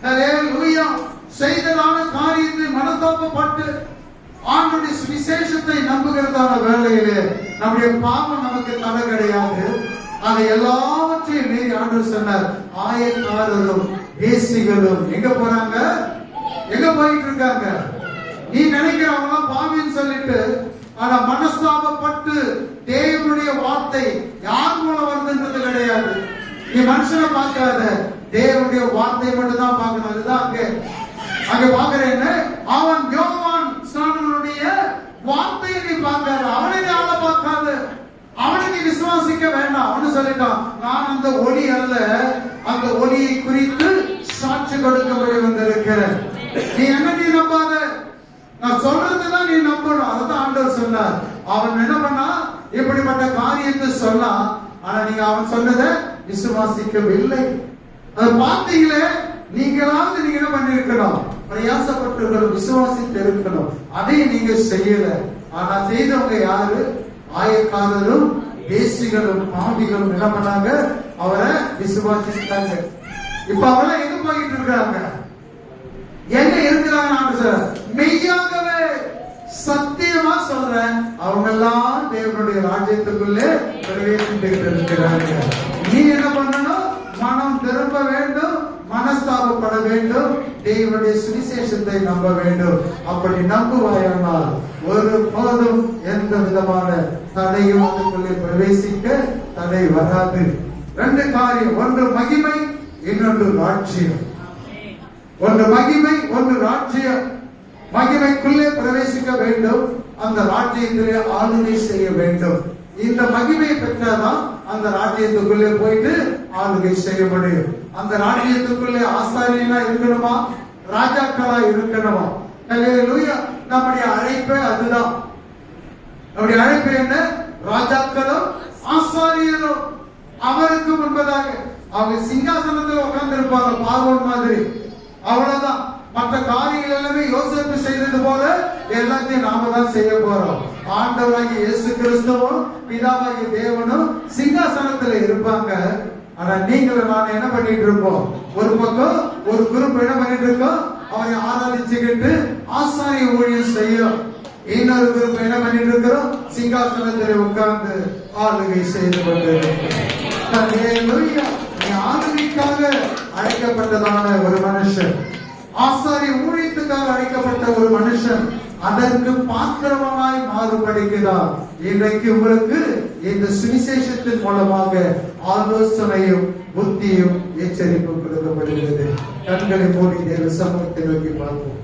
ஹல்லேலூயா. செய்ததான காரியத்தை மனஸ்தாபப்பட்டு ஆண்டவருடைய விசேஷத்தை நம்புகிறதான வேளையிலே நம்முடைய பாவம் நமக்கு தடை கிடையாது. அதை எல்லாவற்றையும் மீறி ஆண்டவர் சொன்னார், ஆயக்காரரும் வேசிகளும் எங்க போறாங்க? எங்க போயிட்டு இருக்காங்க? நீ நினைக்கிறவங்க பாவின்னு சொல்லிட்டு, ஆனா மனஸ்தாபப்பட்டு தேவனுடைய வார்த்தை யார் மூலம் வருதுன்றது கிடையாது. நீ மனுஷனை பார்க்காத, தேவனுடைய வார்த்தை மட்டும் தான் பார்க்கணும். அதுதான் அங்க பாக்குறேன்னு அவன் யோவான் ஸ்நானனுடைய வார்த்தையை நீ பார்க்காத, அவனை ஆளை பார்க்காத, அவனை நீ விசுவாசிக்க வேண்டாம். அவனு சொல்லிட்டான், நான் அந்த ஒளி அல்ல, அந்த ஒளியை குறித்து சாட்சி கொடுக்கபடி வந்திருக்கிறேன். நீ என்ன நீ நம்பாத, நான் சொல்றதுதான் நீ நம்பணும். அதுதான் ஆண்டவர் சொன்னார். அவன் என்ன பண்ணா, இப்படிப்பட்ட காரியத்தை சொன்னா, ஆனா நீங்க அவன் சொன்னதை விசுவாசிக்கவில்லை. அதை பார்த்தீங்களே, நீங்களாவது நீங்க என்ன பண்ணிருக்கணும், பிரயாசப்பட்டு விசுவாசித்து இருக்கணும். அதை நீங்க செய்யல. ஆனா செய்தவங்க யாரு? ஆயக்காரரும் தேசிகளும் பாவிகளும் என்ன பண்ணாங்க, அவரை விசுவாசித்தாங்க. இப்ப அவரை எங்க போயிட்டு இருக்காங்க, எங்க இருக்கிறாங்க? மெய்யாகவே சத்தியமா சொல்றேன், அவங்க எல்லாம் தேவனுடைய ராஜ்யத்துக்குள்ளே பிரவேசித்து இருக்கிறாங்க. நீ என்ன பண்ணணும்? மனம் திரும்ப வேண்டும், மனஸ்தாபப்பட வேண்டும், தேவனுடைய சுவிசேஷத்தை நம்ப வேண்டும். அப்படி நம்புவாயானால் ஒரு போதும் எந்த விதமான தடையும் அதுக்குள்ளே பிரவேசிக்க தடை வராது. ரெண்டு காரியம், ஒன்று மகிமை, இன்னொன்று ராஜ்யம். ஒன்று மகிமை, ஒன்று ராஜ்யம். மகிமைக்குள்ளே பிரவேசிக்க வேண்டும், அந்த ராஜ்யத்திலே ஆளுகை செய்ய வேண்டும். இந்த மகிமையை பெற்றாதான் அந்த ராஜ்யத்துக்குள்ளே போயிட்டு ஆளுகை செய்ய முடியும். அந்த ராஜ்யத்துக்குள்ளே ஆசாரியனா இருக்கணுமா, ராஜாக்களா இருக்கணுமா? ஹல்லேலூயா. நம்முடைய அழைப்பே அதுதான். நம்முடைய அழைப்பு என்ன? ராஜாக்களும் ஆசாரியரும். அவருக்கு முன்பதாக அவங்க சிங்காசனத்தில் உட்கார்ந்து இருப்பாங்க, பார்வோன் மாதிரி. அவ்வளவுதான். மற்ற காரியங்கள் எல்லாமே யோசேப்பு செய்தது போல எல்லாத்தையும் நாம தான் செய்ய போறோம். ஆண்டவராகிய இயேசு கிறிஸ்துவும் பிதாவாகிய தேவனும் சிங்காசனத்துல இருப்பாங்க. ஆனா நீங்களும் நான் என்ன பண்ணிட்டு இருப்போம்? ஒரு பக்கம் ஒரு குரூப் என்ன பண்ணிட்டு இருக்கோம், அவரை ஆராதிச்சுக்கிட்டு ஆசாரிய ஊழியம் செய்யும். இன்னொரு குரூப் என்ன பண்ணிட்டு இருக்கிறோம், சிங்காசனத்தில் உட்கார்ந்து ஆளுகை செய்து கொண்டிருக்கிறோம். ஆளுகைக்காக அழைக்கப்பட்டதான ஒரு மனுஷன், ஆசாரிய ஊழியத்துக்காக அழைக்கப்பட்ட ஒரு மனுஷன் அதற்கு பாத்திரமாய் மாறுபடுகிறார். இன்றைக்கு உங்களுக்கு இந்த சுவிசேஷத்தின் மூலமாக ஆலோசனையும் புத்தியும் எச்சரிப்பும் கொடுக்கப்படுகிறது. கண்களை மூடி தேவ சமூகத்தை நோக்கி பார்ப்போம்.